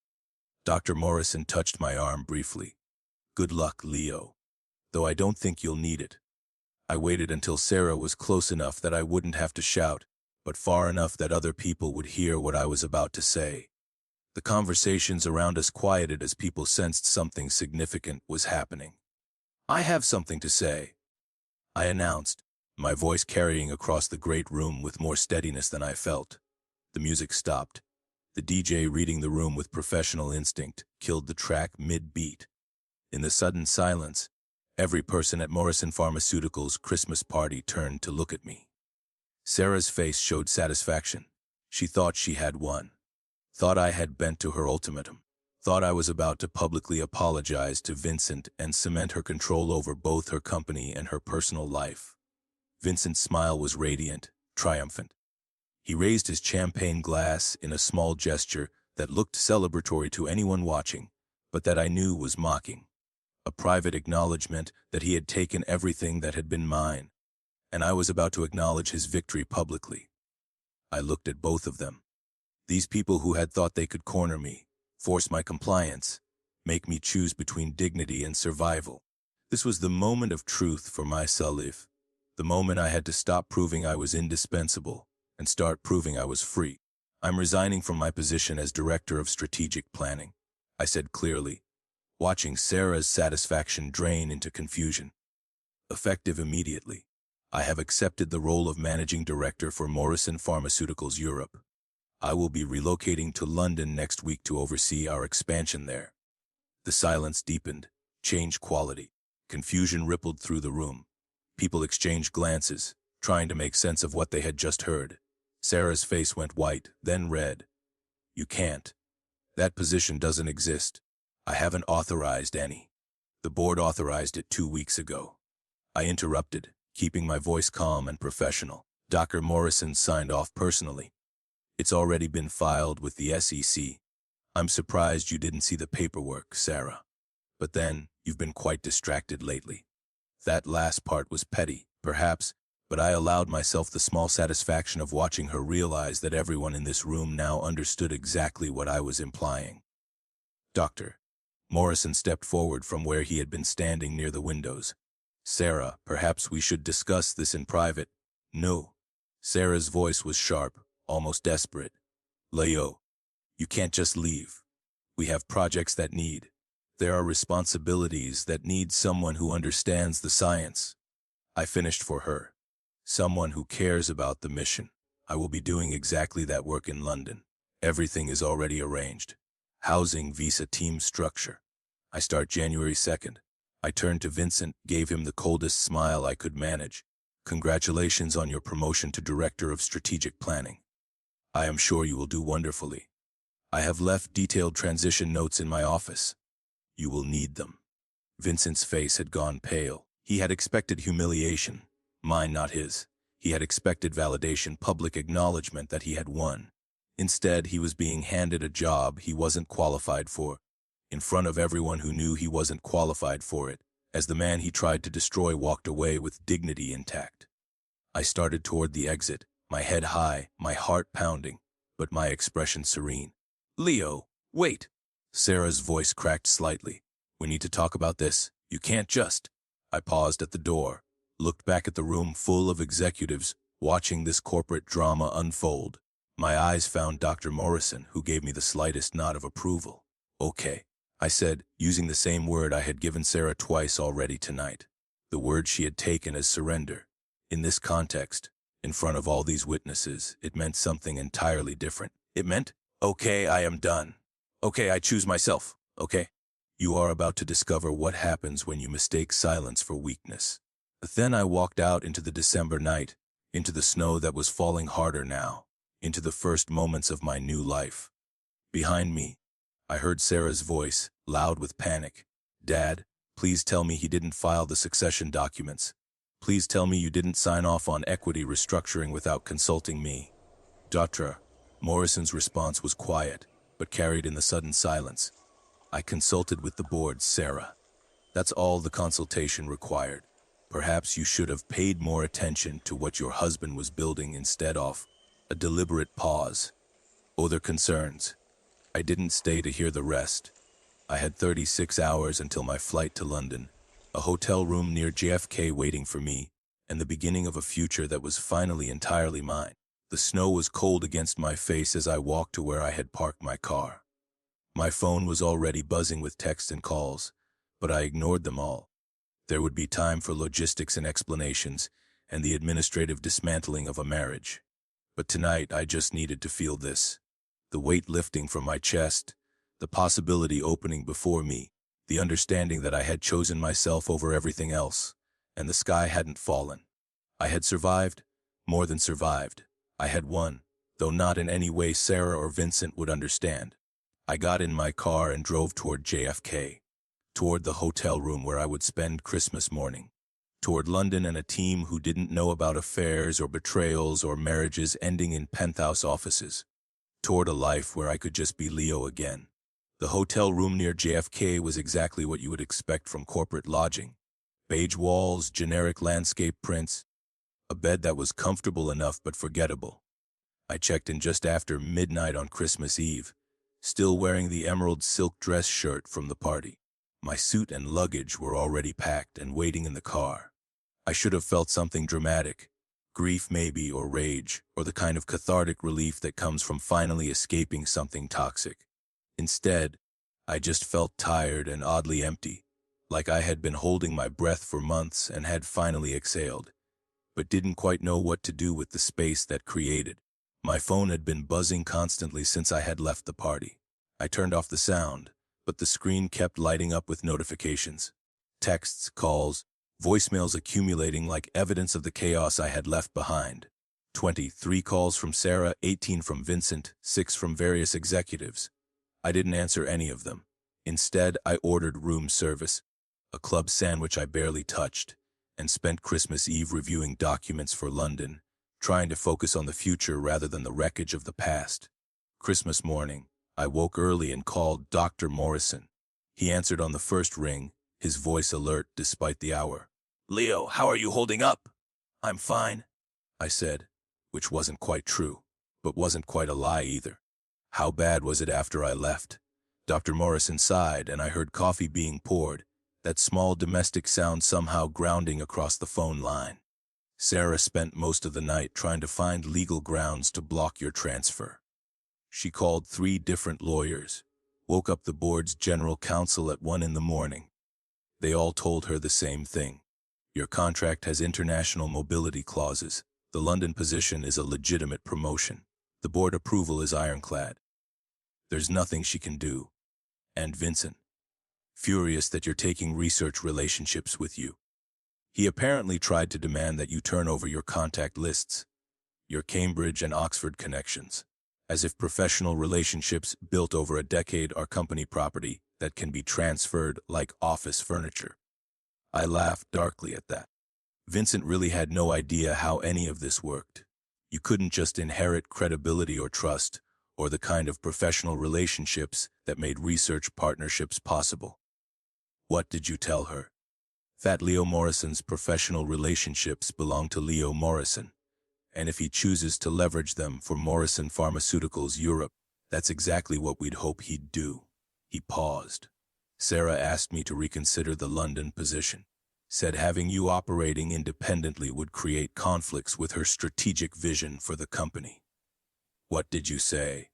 Speaker 1: Dr. Morrison touched my arm briefly. "Good luck, Leo. Though I don't think you'll need it." I waited until Sarah was close enough that I wouldn't have to shout, but far enough that other people would hear what I was about to say. The conversations around us quieted as people sensed something significant was happening. "I have something to say," I announced, my voice carrying across the great room with more steadiness than I felt. The music stopped. The DJ, reading the room with professional instinct, killed the track mid-beat. In the sudden silence, every person at Morrison Pharmaceuticals' Christmas party turned to look at me. Sarah's face showed satisfaction. She thought she had won. Thought I had bent to her ultimatum. Thought I was about to publicly apologize to Vincent and cement her control over both her company and her personal life. Vincent's smile was radiant, triumphant. He raised his champagne glass in a small gesture that looked celebratory to anyone watching, but that I knew was mocking. A private acknowledgement that he had taken everything that had been mine, and I was about to acknowledge his victory publicly. I looked at both of them. These people who had thought they could corner me, force my compliance, make me choose between dignity and survival. This was the moment of truth for my Salif, the moment I had to stop proving I was indispensable and start proving I was free. "I'm resigning from my position as Director of Strategic Planning," I said clearly, watching Sarah's satisfaction drain into confusion. "Effective immediately. I have accepted the role of Managing Director for Morrison Pharmaceuticals Europe. I will be relocating to London next week to oversee our expansion there." The silence deepened, changed quality. Confusion rippled through the room. People exchanged glances, trying to make sense of what they had just heard. Sarah's face went white, then red. "You can't. That position doesn't exist. I haven't authorized any. The board authorized it 2 weeks ago." I interrupted, keeping my voice calm and professional. "Dr. Morrison signed off personally. It's already been filed with the SEC. I'm surprised you didn't see the paperwork, Sarah. But then, you've been quite distracted lately." That last part was petty, perhaps, but I allowed myself the small satisfaction of watching her realize that everyone in this room now understood exactly what I was implying. "Doctor." Morrison stepped forward from where he had been standing near the windows. "Sarah, perhaps we should discuss this in private." "No." Sarah's voice was sharp, almost desperate. "Leo, you can't just leave. We have projects that need. There are responsibilities that need someone who understands the science." I finished for her. "Someone who cares about the mission. I will be doing exactly that work in London. Everything is already arranged. Housing, visa, team structure. I start January 2nd. I turned to Vincent, gave him the coldest smile I could manage. "Congratulations on your promotion to Director of Strategic Planning. I am sure you will do wonderfully. I have left detailed transition notes in my office. You will need them." Vincent's face had gone pale. He had expected humiliation, mine not his. He had expected validation, public acknowledgement that he had won. Instead, he was being handed a job he wasn't qualified for, in front of everyone who knew he wasn't qualified for it, as the man he tried to destroy walked away with dignity intact. I started toward the exit, my head high, my heart pounding, but my expression serene. "Leo, wait!" Sarah's voice cracked slightly. "We need to talk about this. You can't just—" I paused at the door, looked back at the room full of executives watching this corporate drama unfold. My eyes found Dr. Morrison, who gave me the slightest nod of approval. "Okay," I said, using the same word I had given Sarah twice already tonight. The word she had taken as surrender. In this context, in front of all these witnesses, it meant something entirely different. It meant, "Okay, I am done. Okay, I choose myself. Okay?" You are about to discover what happens when you mistake silence for weakness. Then I walked out into the December night, into the snow that was falling harder now, into the first moments of my new life. Behind me, I heard Sarah's voice, loud with panic. "Dad, please tell me he didn't file the succession documents. Please tell me you didn't sign off on equity restructuring without consulting me." Dr. Morrison's response was quiet, but carried in the sudden silence. "I consulted with the board, Sarah. That's all the consultation required. Perhaps you should have paid more attention to what your husband was building instead of—" A deliberate pause. "Other concerns." I didn't stay to hear the rest. I had 36 hours until my flight to London, a hotel room near JFK waiting for me, and the beginning of a future that was finally entirely mine. The snow was cold against my face as I walked to where I had parked my car. My phone was already buzzing with texts and calls, but I ignored them all. There would be time for logistics and explanations, and the administrative dismantling of a marriage. But tonight I just needed to feel this. The weight lifting from my chest, the possibility opening before me, the understanding that I had chosen myself over everything else, and the sky hadn't fallen. I had survived, more than survived. I had won, though not in any way Sarah or Vincent would understand. I got in my car and drove toward JFK, toward the hotel room where I would spend Christmas morning, toward London and a team who didn't know about affairs or betrayals or marriages ending in penthouse offices, toward a life where I could just be Leo again. The hotel room near JFK was exactly what you would expect from corporate lodging. Beige walls, generic landscape prints, a bed that was comfortable enough but forgettable. I checked in just after midnight on Christmas Eve, still wearing the emerald silk dress shirt from the party. My suit and luggage were already packed and waiting in the car. I should have felt something dramatic, grief maybe, or rage, or the kind of cathartic relief that comes from finally escaping something toxic. Instead, I just felt tired and oddly empty, like I had been holding my breath for months and had finally exhaled, but didn't quite know what to do with the space that created. My phone had been buzzing constantly since I had left the party. I turned off the sound, but the screen kept lighting up with notifications. Texts, calls, voicemails accumulating like evidence of the chaos I had left behind. 23 calls from Sarah, 18 from Vincent, 6 from various executives. I didn't answer any of them. Instead, I ordered room service, a club sandwich I barely touched, and spent Christmas Eve reviewing documents for London, trying to focus on the future rather than the wreckage of the past. Christmas morning, I woke early and called Dr. Morrison. He answered on the first ring, his voice alert despite the hour. "Leo, how are you holding up?" "I'm fine," I said, which wasn't quite true, but wasn't quite a lie either. How bad was it after I left? Dr. Morrison sighed, and I heard coffee being poured, that small domestic sound somehow grounding across the phone line. "Sarah spent most of the night trying to find legal grounds to block your transfer. She called 3 different lawyers, woke up the board's general counsel at 1 in the morning. They all told her the same thing. Your contract has international mobility clauses. The London position is a legitimate promotion. The board approval is ironclad. There's nothing she can do." And Vincent, furious that you're taking research relationships with you. He apparently tried to demand that you turn over your contact lists, your Cambridge and Oxford connections, as if professional relationships built over a decade are company property that can be transferred like office furniture. I laughed darkly at that. Vincent really had no idea how any of this worked. You couldn't just inherit credibility or trust, or the kind of professional relationships that made research partnerships possible. What did you tell her? That Leo Morrison's professional relationships belong to Leo Morrison, and if he chooses to leverage them for Morrison Pharmaceuticals Europe, that's exactly what we'd hope he'd do. He paused. Sarah asked me to reconsider the London position. Said having you operating independently would create conflicts with her strategic vision for the company. What did you say?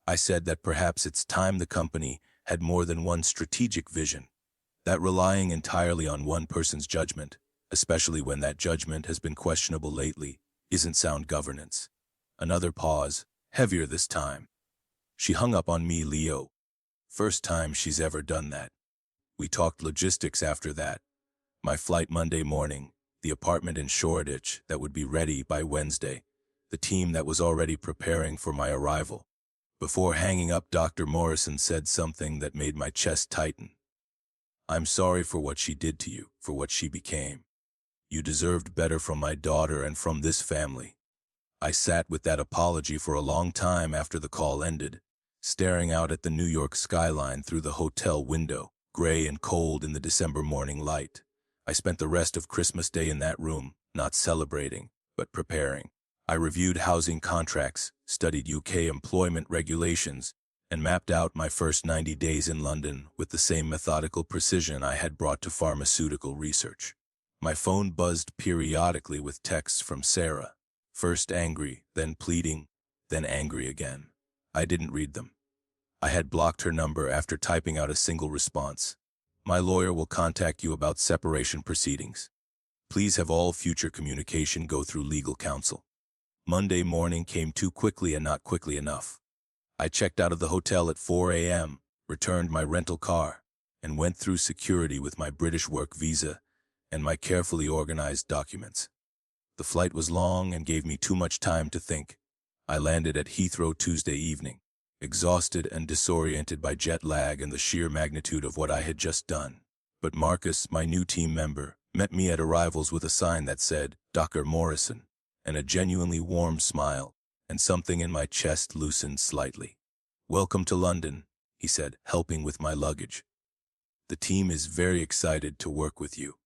Speaker 1: I said that perhaps it's time the company had more than one strategic vision, that relying entirely on one person's judgment, especially when that judgment has been questionable lately, isn't sound governance. Another pause, heavier this time. She hung up on me, Leo. First time she's ever done that. We talked logistics after that. My flight Monday morning, the apartment in Shoreditch that would be ready by Wednesday, the team that was already preparing for my arrival. Before hanging up, Dr. Morrison said something that made my chest tighten. I'm sorry for what she did to you, for what she became. You deserved better from my daughter and from this family. I sat with that apology for a long time after the call ended, staring out at the New York skyline through the hotel window, gray and cold in the December morning light. I spent the rest of Christmas Day in that room, not celebrating, but preparing. I reviewed housing contracts, studied UK employment regulations, and mapped out my first 90 days in London with the same methodical precision I had brought to pharmaceutical research. My phone buzzed periodically with texts from Sarah, first angry, then pleading, then angry again. I didn't read them. I had blocked her number after typing out a single response. My lawyer will contact you about separation proceedings. Please have all future communication go through legal counsel. Monday morning came too quickly and not quickly enough. I checked out of the hotel at 4 a.m., returned my rental car, and went through security with my British work visa and my carefully organized documents. The flight was long and gave me too much time to think. I landed at Heathrow Tuesday evening, exhausted and disoriented by jet lag and the sheer magnitude of what I had just done. But Marcus, my new team member, met me at arrivals with a sign that said, Dr. Morrison, and a genuinely warm smile, and something in my chest loosened slightly. Welcome to London, he said, helping with my luggage. The team is very excited to work with you.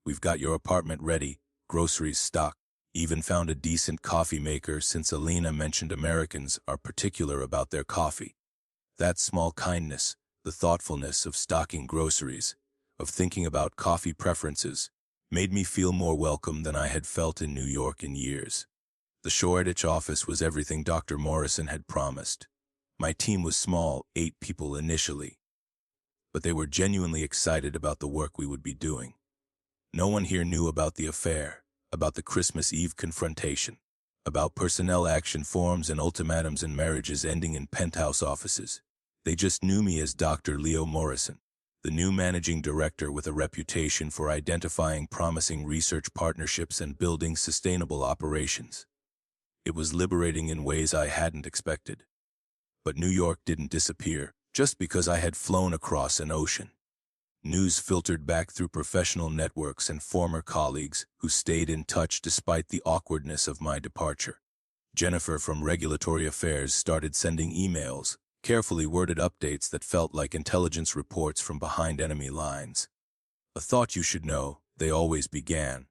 Speaker 1: We've got your apartment ready, groceries stocked, even found a decent coffee maker since Alina mentioned Americans are particular about their coffee. That small kindness, the thoughtfulness of stocking groceries, of thinking about coffee preferences, made me feel more welcome than I had felt in New York in years. The Shoreditch office was everything Dr. Morrison had promised. My team was small, 8 people initially, but they were genuinely excited about the work we would be doing. No one here knew about the affair, about the Christmas Eve confrontation, about personnel action forms and ultimatums and marriages ending in penthouse offices. They just knew me as Dr. Leo Morrison, the new managing director with a reputation for identifying promising research partnerships and building sustainable operations. It was liberating in ways I hadn't expected. But New York didn't disappear just because I had flown across an ocean. News filtered back through professional networks and former colleagues who stayed in touch despite the awkwardness of my departure. Jennifer from Regulatory Affairs started sending emails, carefully worded updates that felt like intelligence reports from behind enemy lines. A thought you should know, they always began,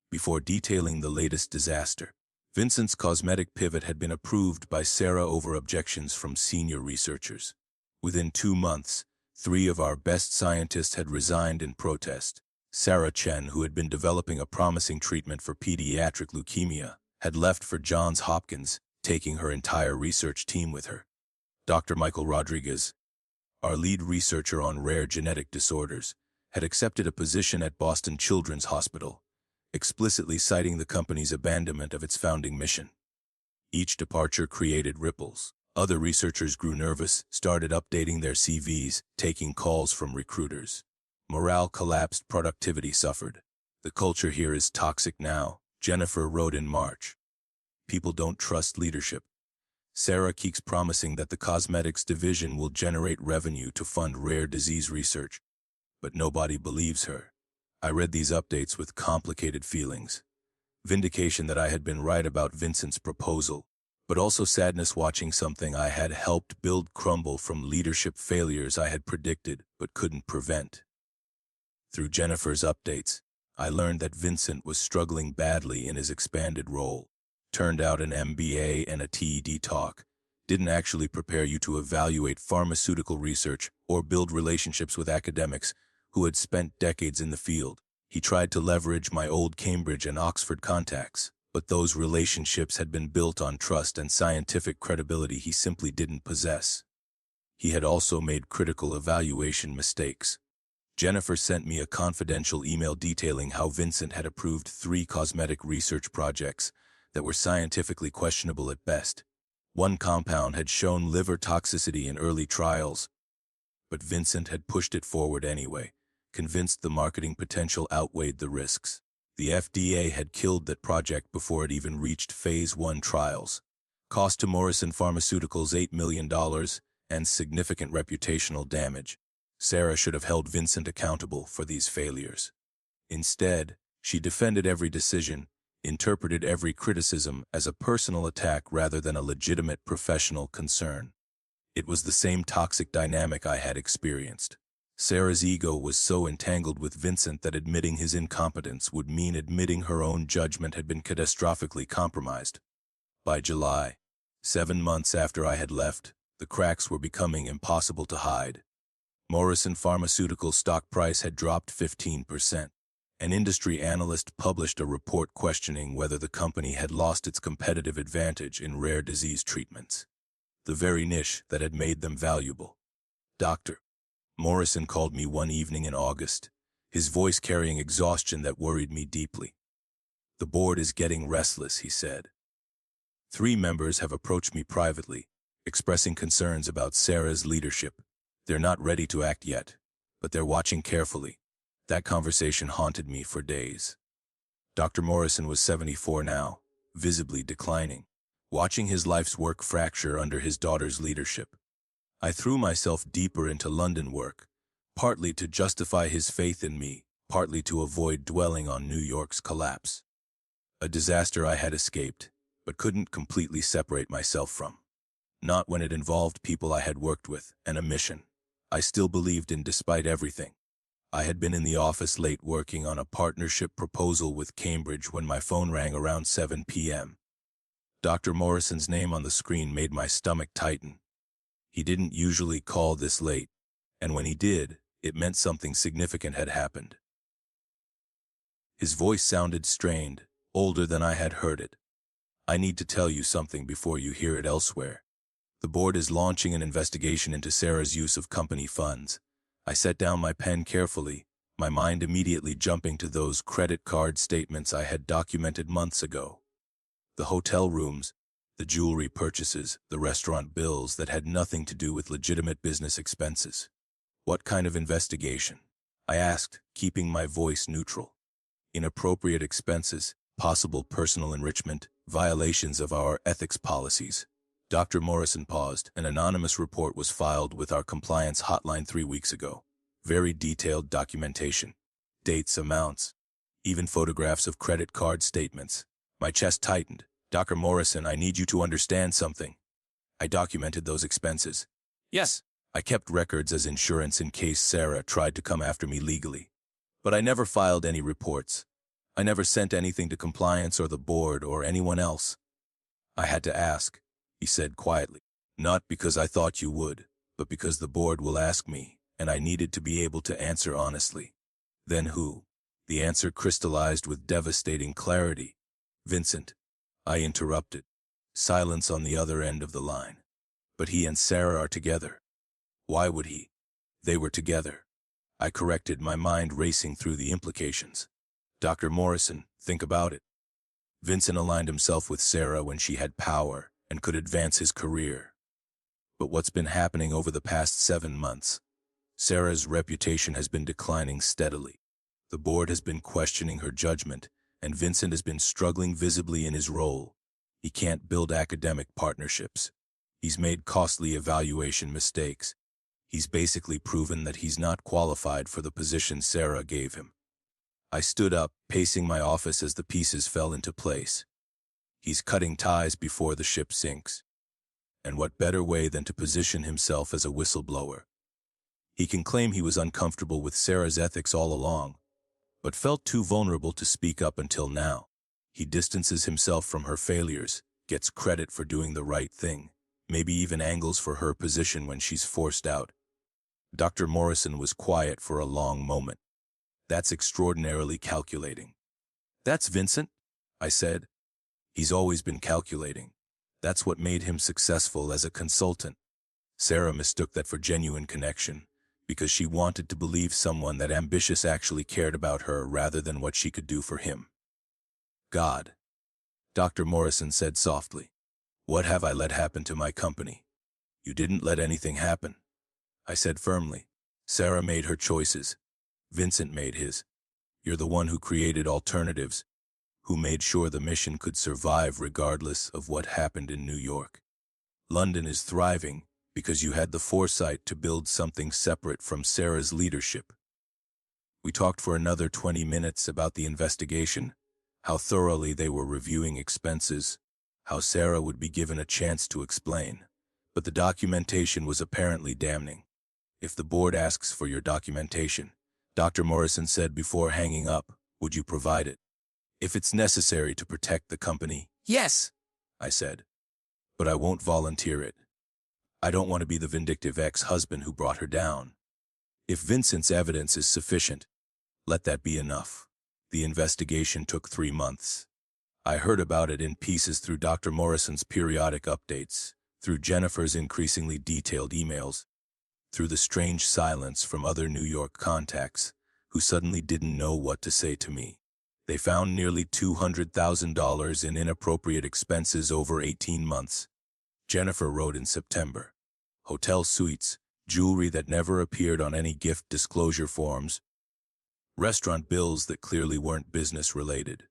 Speaker 1: before detailing the latest disaster. Vincent's cosmetic pivot had been approved by Sarah over objections from senior researchers. Within 2 months, 3 of our best scientists had resigned in protest. Sarah Chen, who had been developing a promising treatment for pediatric leukemia, had left for Johns Hopkins, taking her entire research team with her. Dr. Michael Rodriguez, our lead researcher on rare genetic disorders, had accepted a position at Boston Children's Hospital, explicitly citing the company's abandonment of its founding mission. Each departure created ripples. Other researchers grew nervous, started updating their CVs, taking calls from recruiters. Morale collapsed, productivity suffered. The culture here is toxic now, Jennifer wrote in March. People don't trust leadership. Sarah keeps promising that the cosmetics division will generate revenue to fund rare disease research, but nobody believes her. I read these updates with complicated feelings. Vindication that I had been right about Vincent's proposal, but also sadness watching something I had helped build crumble from leadership failures I had predicted but couldn't prevent. Through Jennifer's updates, I learned that Vincent was struggling badly in his expanded role. Turned out an MBA and a TED talk didn't actually prepare you to evaluate pharmaceutical research or build relationships with academics who had spent decades in the field. He tried to leverage my old Cambridge and Oxford contacts, but those relationships had been built on trust and scientific credibility he simply didn't possess. He had also made critical evaluation mistakes. Jennifer sent me a confidential email detailing how Vincent had approved 3 cosmetic research projects that were scientifically questionable at best. One compound had shown liver toxicity in early trials, but Vincent had pushed it forward anyway, convinced the marketing potential outweighed the risks. The FDA had killed that project before it even reached phase 1 trials. Cost to Morrison Pharmaceuticals $8 million and significant reputational damage. Sarah should have held Vincent accountable for these failures. Instead, she defended every decision, interpreted every criticism as a personal attack rather than a legitimate professional concern. It was the same toxic dynamic I had experienced. Sarah's ego was so entangled with Vincent that admitting his incompetence would mean admitting her own judgment had been catastrophically compromised. By July, 7 months after I had left, the cracks were becoming impossible to hide. Morrison Pharmaceuticals' stock price had dropped 15%. An industry analyst published a report questioning whether the company had lost its competitive advantage in rare disease treatments, the very niche that had made them valuable. Dr. Morrison called me one evening in August, his voice carrying exhaustion that worried me deeply. "The board is getting restless," he said. 3 members have approached me privately, expressing concerns about Sarah's leadership. They're not ready to act yet, but they're watching carefully. That conversation haunted me for days. Dr. Morrison was 74 now, visibly declining, watching his life's work fracture under his daughter's leadership. I threw myself deeper into London work, partly to justify his faith in me, partly to avoid dwelling on New York's collapse. A disaster I had escaped, but couldn't completely separate myself from. Not when it involved people I had worked with and a mission I still believed in despite everything. I had been in the office late working on a partnership proposal with Cambridge when my phone rang around 7 p.m. Dr. Morrison's name on the screen made my stomach tighten. He didn't usually call this late, and when he did, it meant something significant had happened. His voice sounded strained, older than I had heard it. "I need to tell you something before you hear it elsewhere. The board is launching an investigation into Sarah's use of company funds." I set down my pen carefully, my mind immediately jumping to those credit card statements I had documented months ago. The hotel rooms, the jewelry purchases, the restaurant bills that had nothing to do with legitimate business expenses. "What kind of investigation?" I asked, keeping my voice neutral. "Inappropriate expenses, possible personal enrichment, violations of our ethics policies." Dr. Morrison paused. "An anonymous report was filed with our compliance hotline 3 weeks ago. Very detailed documentation. Dates, amounts, even photographs of credit card statements." My chest tightened. "Dr. Morrison, I need you to understand something. I documented those expenses. Yes, I kept records as insurance in case Sarah tried to come after me legally. But I never filed any reports. I never sent anything to compliance or the board or anyone else." "I had to ask," he said quietly. "Not because I thought you would, but because the board will ask me, and I needed to be able to answer honestly." "Then who?" The answer crystallized with devastating clarity. "Vincent." I interrupted. Silence on the other end of the line. "But he and Sarah are together." "Why would he?" "They were together." I corrected, my mind racing through the implications. "Dr. Morrison, think about it. Vincent aligned himself with Sarah when she had power and could advance his career. But what's been happening over the past 7 months? Sarah's reputation has been declining steadily. The board has been questioning her judgment, and Vincent has been struggling visibly in his role. He can't build academic partnerships. He's made costly evaluation mistakes. He's basically proven that he's not qualified for the position Sarah gave him." I stood up, pacing my office as the pieces fell into place. He's cutting ties before the ship sinks. And what better way than to position himself as a whistleblower? He can claim he was uncomfortable with Sarah's ethics all along, but felt too vulnerable to speak up until now. He distances himself from her failures, gets credit for doing the right thing, maybe even angles for her position when she's forced out. Dr. Morrison was quiet for a long moment. That's extraordinarily calculating. That's Vincent, I said. He's always been calculating. That's what made him successful as a consultant. Sarah mistook that for genuine connection, because she wanted to believe someone that ambitious actually cared about her rather than what she could do for him. God, Dr. Morrison said softly. What have I let happen to my company? You didn't let anything happen, I said firmly. Sarah made her choices. Vincent made his. You're the one who created alternatives, who made sure the mission could survive regardless of what happened in New York. London is thriving because you had the foresight to build something separate from Sarah's leadership. We talked for another 20 minutes about the investigation, how thoroughly they were reviewing expenses, how Sarah would be given a chance to explain. But the documentation was apparently damning. If the board asks for your documentation, Dr. Morrison said before hanging up, would you provide it? If it's necessary to protect the company, yes, I said. But I won't volunteer it. I don't want to be the vindictive ex-husband who brought her down. If Vincent's evidence is sufficient, let that be enough. The investigation took 3 months. I heard about it in pieces through Dr. Morrison's periodic updates, through Jennifer's increasingly detailed emails, through the strange silence from other New York contacts who suddenly didn't know what to say to me. They found nearly $200,000 in inappropriate expenses over 18 months. Jennifer wrote in September. Hotel suites, jewelry that never appeared on any gift disclosure forms, restaurant bills that clearly weren't business-related.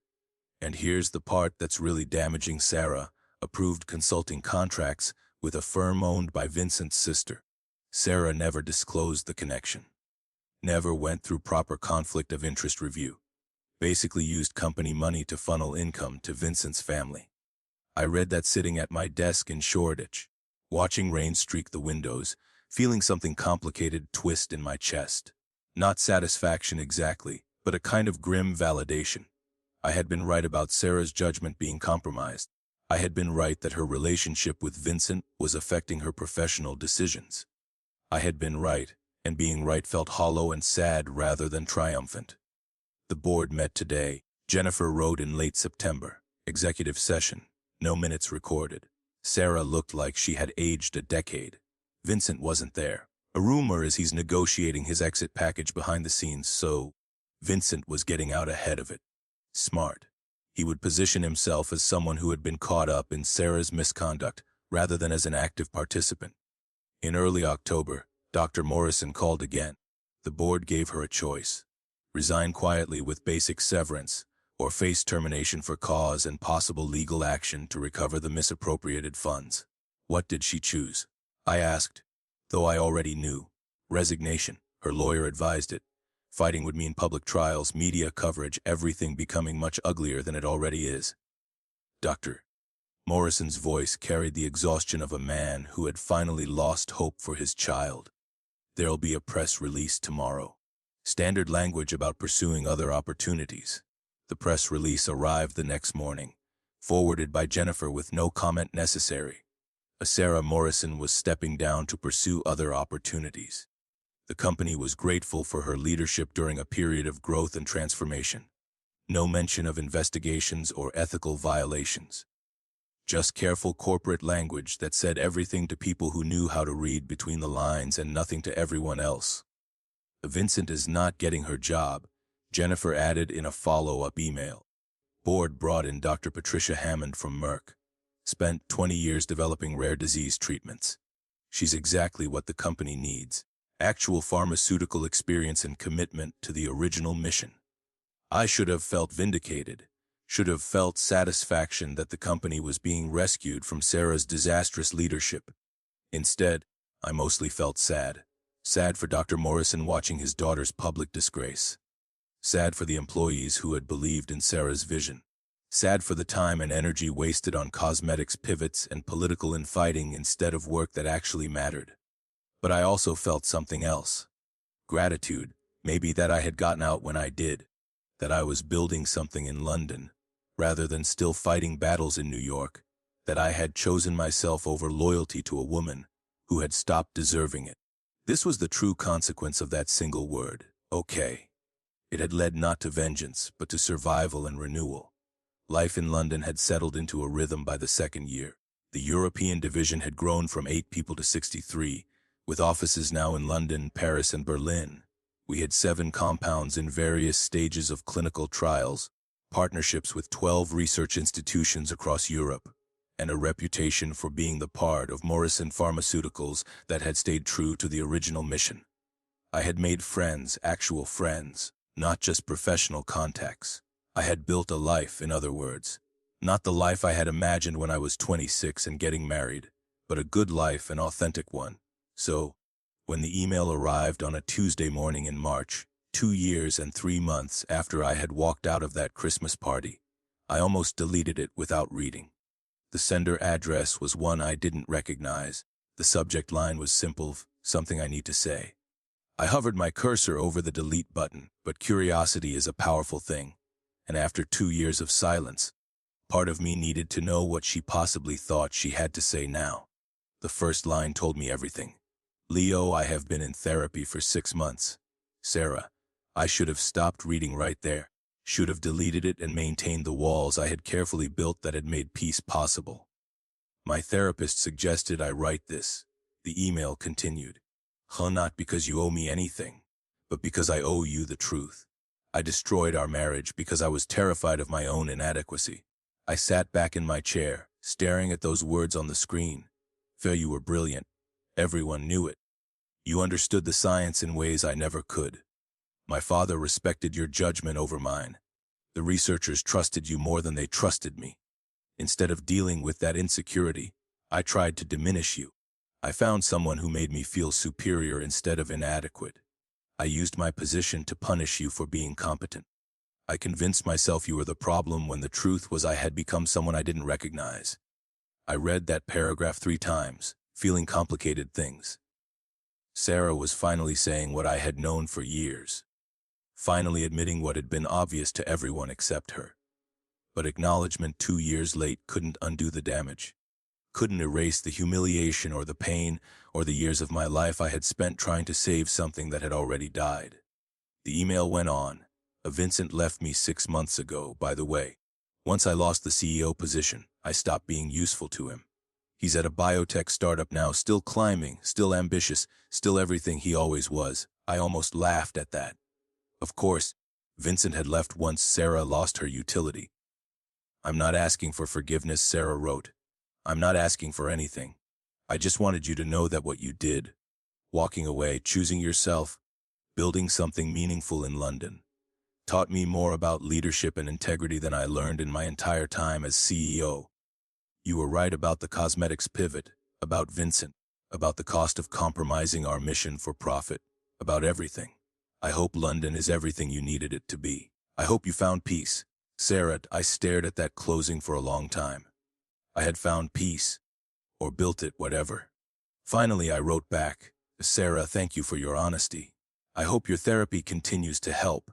Speaker 1: And here's the part that's really damaging Sarah, approved consulting contracts with a firm owned by Vincent's sister. Sarah never disclosed the connection. Never went through proper conflict of interest review. Basically used company money to funnel income to Vincent's family. I read that sitting at my desk in Shoreditch, watching rain streak the windows, feeling something complicated twist in my chest. Not satisfaction exactly, but a kind of grim validation. I had been right about Sarah's judgment being compromised. I had been right that her relationship with Vincent was affecting her professional decisions. I had been right, and being right felt hollow and sad rather than triumphant. The board met today. Jennifer wrote in late September. Executive session. No minutes recorded. Sarah looked like she had aged a decade. Vincent wasn't there. A rumor is he's negotiating his exit package behind the scenes, so Vincent was getting out ahead of it. Smart. He would position himself as someone who had been caught up in Sarah's misconduct rather than as an active participant. In early October, Dr. Morrison called again. The board gave her a choice. Resign quietly with basic severance, or face termination for cause and possible legal action to recover the misappropriated funds. What did she choose? I asked, though I already knew. Resignation, her lawyer advised it. Fighting would mean public trials, media coverage, everything becoming much uglier than it already is. Dr. Morrison's voice carried the exhaustion of a man who had finally lost hope for his child. There'll be a press release tomorrow. Standard language about pursuing other opportunities. The press release arrived the next morning, forwarded by Jennifer with no comment necessary. Sarah Morrison was stepping down to pursue other opportunities. The company was grateful for her leadership during a period of growth and transformation. No mention of investigations or ethical violations. Just careful corporate language that said everything to people who knew how to read between the lines and nothing to everyone else. Vincent is not getting her job, Jennifer added in a follow-up email. Board brought in Dr. Patricia Hammond from Merck. Spent 20 years developing rare disease treatments. She's exactly what the company needs. Actual pharmaceutical experience and commitment to the original mission. I should have felt vindicated. Should have felt satisfaction that the company was being rescued from Sarah's disastrous leadership. Instead, I mostly felt sad. Sad for Dr. Morrison watching his daughter's public disgrace. Sad for the employees who had believed in Sarah's vision. Sad for the time and energy wasted on cosmetics pivots and political infighting instead of work that actually mattered. But I also felt something else. Gratitude, maybe that I had gotten out when I did. That I was building something in London, rather than still fighting battles in New York. That I had chosen myself over loyalty to a woman who had stopped deserving it. This was the true consequence of that single word, okay. It had led not to vengeance, but to survival and renewal. Life in London had settled into a rhythm by the second year. The European division had grown from 8 people to 63, with offices now in London, Paris, and Berlin. We had 7 compounds in various stages of clinical trials, partnerships with 12 research institutions across Europe, and a reputation for being the part of Morrison Pharmaceuticals that had stayed true to the original mission. I had made friends, actual friends, not just professional contacts. I had built a life, in other words. Not the life I had imagined when I was 26 and getting married, but a good life, an authentic one. So, when the email arrived on a Tuesday morning in March, 2 years and 3 months after I had walked out of that Christmas party, I almost deleted it without reading. The sender address was one I didn't recognize. The subject line was simple, something I need to say. I hovered my cursor over the delete button, but curiosity is a powerful thing. And after 2 years of silence, part of me needed to know what she possibly thought she had to say now. The first line told me everything. Leo, I have been in therapy for 6 months. Sarah, I should have stopped reading right there. Should have deleted it and maintained the walls I had carefully built that had made peace possible. My therapist suggested I write this. The email continued. Not because you owe me anything, but because I owe you the truth. I destroyed our marriage because I was terrified of my own inadequacy. I sat back in my chair, staring at those words on the screen. Phil, you were brilliant. Everyone knew it. You understood the science in ways I never could. My father respected your judgment over mine. The researchers trusted you more than they trusted me. Instead of dealing with that insecurity, I tried to diminish you. I found someone who made me feel superior instead of inadequate. I used my position to punish you for being competent. I convinced myself you were the problem when the truth was I had become someone I didn't recognize. I read that paragraph 3 times, feeling complicated things. Sarah was finally saying what I had known for years. Finally admitting what had been obvious to everyone except her. But acknowledgement 2 years late couldn't undo the damage. Couldn't erase the humiliation or the pain or the years of my life I had spent trying to save something that had already died. The email went on. Vincent left me 6 months ago, by the way. Once I lost the CEO position, I stopped being useful to him. He's at a biotech startup now, still climbing, still ambitious, still everything he always was. I almost laughed at that. Of course, Vincent had left once Sarah lost her utility. I'm not asking for forgiveness, Sarah wrote. I'm not asking for anything. I just wanted you to know that what you did, walking away, choosing yourself, building something meaningful in London, taught me more about leadership and integrity than I learned in my entire time as CEO. You were right about the cosmetics pivot, about Vincent, about the cost of compromising our mission for profit, about everything. I hope London is everything you needed it to be. I hope you found peace. Sarah, I stared at that closing for a long time. I had found peace, or built it, whatever. Finally, I wrote back, Sarah, thank you for your honesty. I hope your therapy continues to help.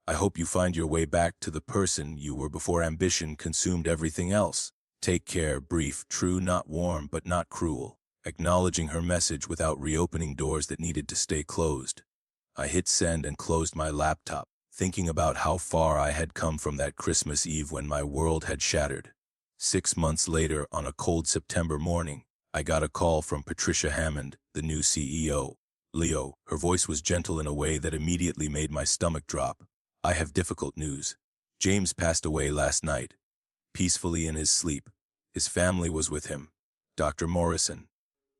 Speaker 1: I hope you find your way back to the person you were before ambition consumed everything else. Take care, brief, true, not warm, but not cruel. Acknowledging her message without reopening doors that needed to stay closed. I hit send and closed my laptop, thinking about how far I had come from that Christmas Eve when my world had shattered. 6 months later, on a cold September morning, I got a call from Patricia Hammond, the new CEO. Leo, her voice was gentle in a way that immediately made my stomach drop. I have difficult news. James passed away last night, peacefully in his sleep. His family was with him. Dr. Morrison,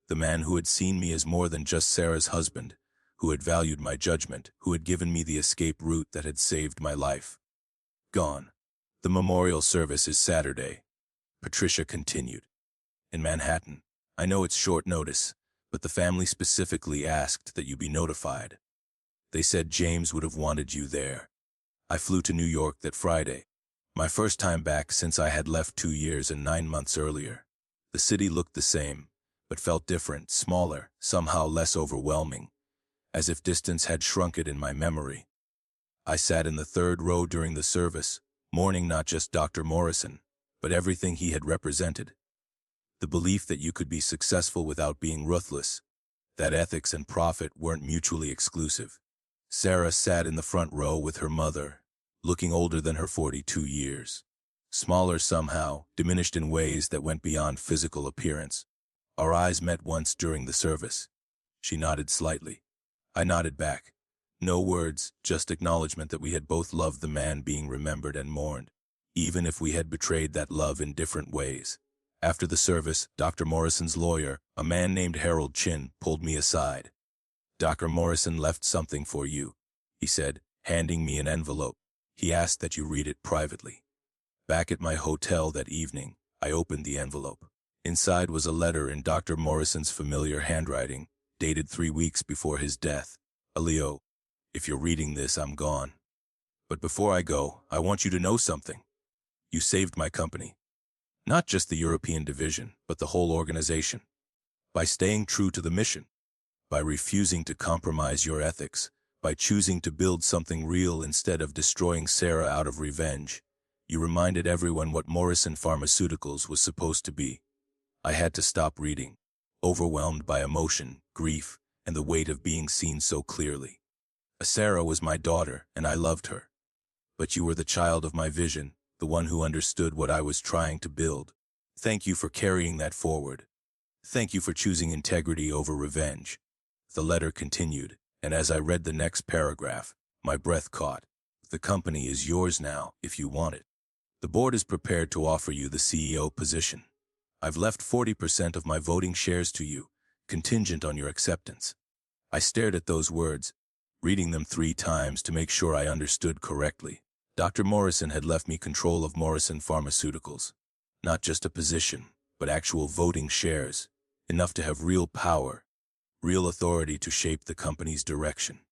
Speaker 1: the man who had seen me as more than just Sarah's husband, who had valued my judgment, who had given me the escape route that had saved my life. Gone. The memorial service is Saturday. Patricia continued. In Manhattan. I know it's short notice, but the family specifically asked that you be notified. They said James would have wanted you there. I flew to New York that Friday, my first time back since I had left 2 years and 9 months earlier. The city looked the same, but felt different, smaller, somehow less overwhelming, as if distance had shrunk it in my memory. I sat in the third row during the service, mourning not just Dr. Morrison, but everything he had represented. The belief that you could be successful without being ruthless, that ethics and profit weren't mutually exclusive. Sarah sat in the front row with her mother, looking older than her 42 years. Smaller somehow, diminished in ways that went beyond physical appearance. Our eyes met once during the service. She nodded slightly. I nodded back. No words, just acknowledgement that we had both loved the man being remembered and mourned, even if we had betrayed that love in different ways. After the service, Dr. Morrison's lawyer, a man named Harold Chin, pulled me aside. "Dr. Morrison left something for you," he said, handing me an envelope. "He asked that you read it privately." Back at my hotel that evening, I opened the envelope. Inside was a letter in Dr. Morrison's familiar handwriting, dated 3 weeks before his death. "Leo, if you're reading this, I'm gone. But before I go, I want you to know something. You saved my company. Not just the European division, but the whole organization. By staying true to the mission. By refusing to compromise your ethics. By choosing to build something real instead of destroying Sarah out of revenge. You reminded everyone what Morrison Pharmaceuticals was supposed to be." I had to stop reading, overwhelmed by emotion, grief, and the weight of being seen so clearly. Sarah was my daughter, and I loved her. But you were the child of my vision, the one who understood what I was trying to build. Thank you for carrying that forward. Thank you for choosing integrity over revenge. The letter continued, and as I read the next paragraph, my breath caught. "The company is yours now, if you want it. The board is prepared to offer you the CEO position. I've left 40% of my voting shares to you, contingent on your acceptance." I stared at those words, reading them 3 times to make sure I understood correctly. Dr. Morrison had left me control of Morrison Pharmaceuticals. Not just a position, but actual voting shares, enough to have real power, real authority to shape the company's direction.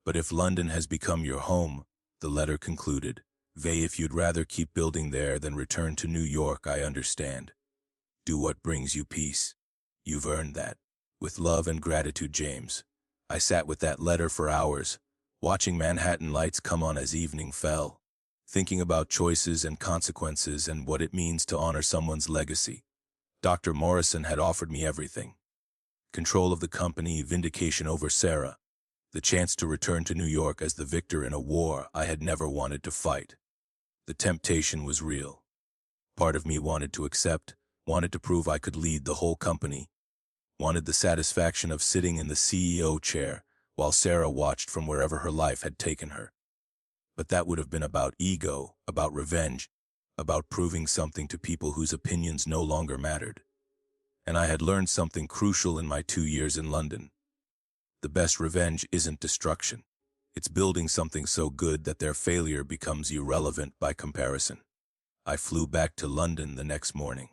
Speaker 1: "But if London has become your home," the letter concluded, "if you'd rather keep building there than return to New York, I understand. Do what brings you peace. You've earned that. With love and gratitude, James." I sat with that letter for hours, watching Manhattan lights come on as evening fell, thinking about choices and consequences and what it means to honor someone's legacy. Dr. Morrison had offered me everything. Control of the company, vindication over Sarah, the chance to return to New York as the victor in a war I had never wanted to fight. The temptation was real. Part of me wanted to accept, wanted to prove I could lead the whole company, wanted the satisfaction of sitting in the CEO chair while Sarah watched from wherever her life had taken her. But that would have been about ego, about revenge, about proving something to people whose opinions no longer mattered. And I had learned something crucial in my 2 years in London. The best revenge isn't destruction. It's building something so good that their failure becomes irrelevant by comparison. I flew back to London the next morning.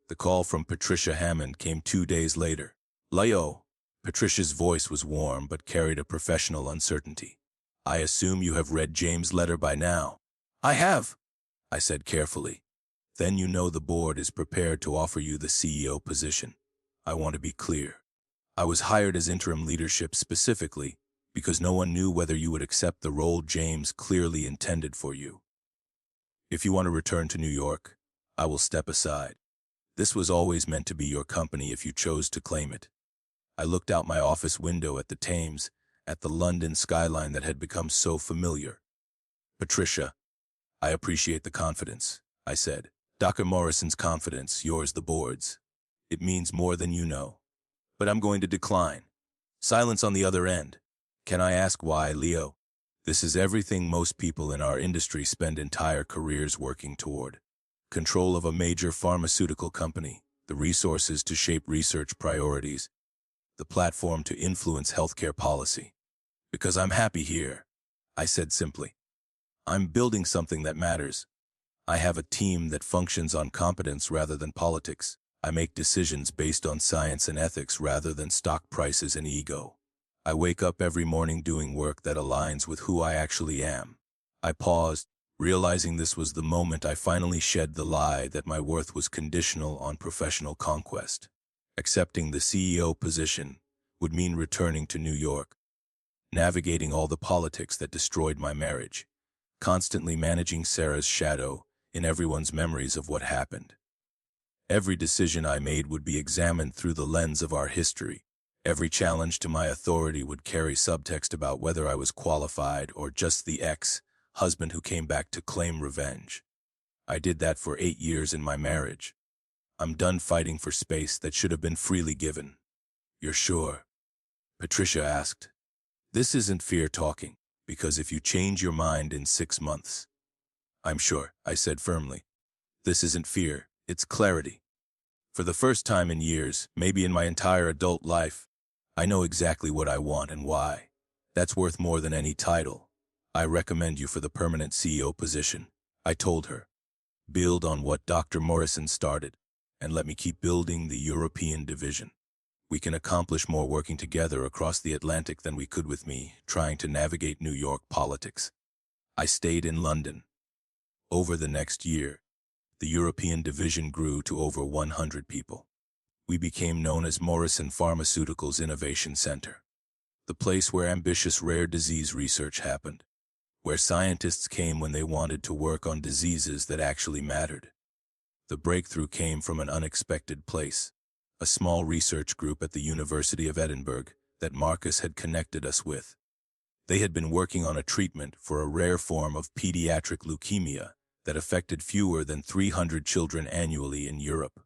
Speaker 1: The call from Patricia Hammond came 2 days later. "Leo." Patricia's voice was warm but carried a professional uncertainty. "I assume you have read James' letter by now." "I have," I said carefully. "Then you know the board is prepared to offer you the CEO position. I want to be clear. I was hired as interim leadership specifically because no one knew whether you would accept the role James clearly intended for you. If you want to return to New York, I will step aside. This was always meant to be your company if you chose to claim it." I looked out my office window at the Thames, at the London skyline that had become so familiar. "Patricia, I appreciate the confidence," I said. "Dr. Morrison's confidence, yours the board's. It means more than you know. But I'm going to decline." Silence on the other end. "Can I ask why, Leo?" "This is everything most people in our industry spend entire careers working toward. Control of a major pharmaceutical company, the resources to shape research priorities, the platform to influence healthcare policy. Because I'm happy here," I said simply. "I'm building something that matters. I have a team that functions on competence rather than politics. I make decisions based on science and ethics rather than stock prices and ego. I wake up every morning doing work that aligns with who I actually am. I paused, realizing this was the moment I finally shed the lie that my worth was conditional on professional conquest. Accepting the CEO position would mean returning to New York, navigating all the politics that destroyed my marriage, constantly managing Sarah's shadow in everyone's memories of what happened. Every decision I made would be examined through the lens of our history. Every challenge to my authority would carry subtext about whether I was qualified or just the ex-husband who came back to claim revenge. I did that for 8 years in my marriage. I'm done fighting for space that should have been freely given. You're sure? Patricia asked. This isn't fear talking, because if you change your mind in 6 months. I'm sure, I said firmly. This isn't fear, it's clarity. For the first time in years, maybe in my entire adult life, I know exactly what I want and why. That's worth more than any title. I recommend you for the permanent CEO position, I told her. Build on what Dr. Morrison started, and let me keep building the European division. We can accomplish more working together across the Atlantic than we could with me trying to navigate New York politics. I stayed in London. Over the next year, the European division grew to over 100 people. We became known as Morrison Pharmaceuticals Innovation Center, the place where ambitious rare disease research happened, where scientists came when they wanted to work on diseases that actually mattered. The breakthrough came from an unexpected place, a small research group at the University of Edinburgh that Marcus had connected us with. They had been working on a treatment for a rare form of pediatric leukemia that affected fewer than 300 children annually in Europe.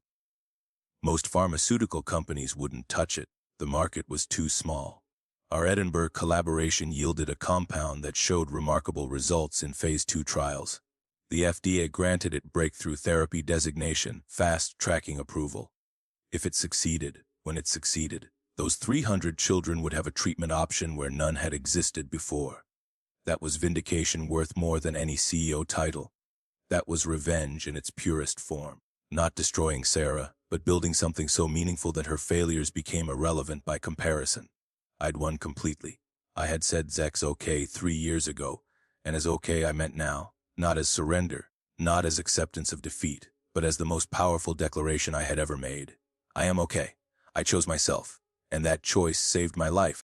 Speaker 1: Most pharmaceutical companies wouldn't touch it. The market was too small. Our Edinburgh collaboration yielded a compound that showed remarkable results in phase 2 trials. The FDA granted it breakthrough therapy designation, fast-tracking approval. If it succeeded, when it succeeded, those 300 children would have a treatment option where none had existed before. That was vindication worth more than any CEO title. That was revenge in its purest form. Not destroying Sarah, but building something so meaningful that her failures became irrelevant by comparison. I'd won completely. I had said Zek's okay 3 years ago, and as okay I meant now, not as surrender, not as acceptance of defeat, but as the most powerful declaration I had ever made. I am okay. I chose myself, and that choice saved my life.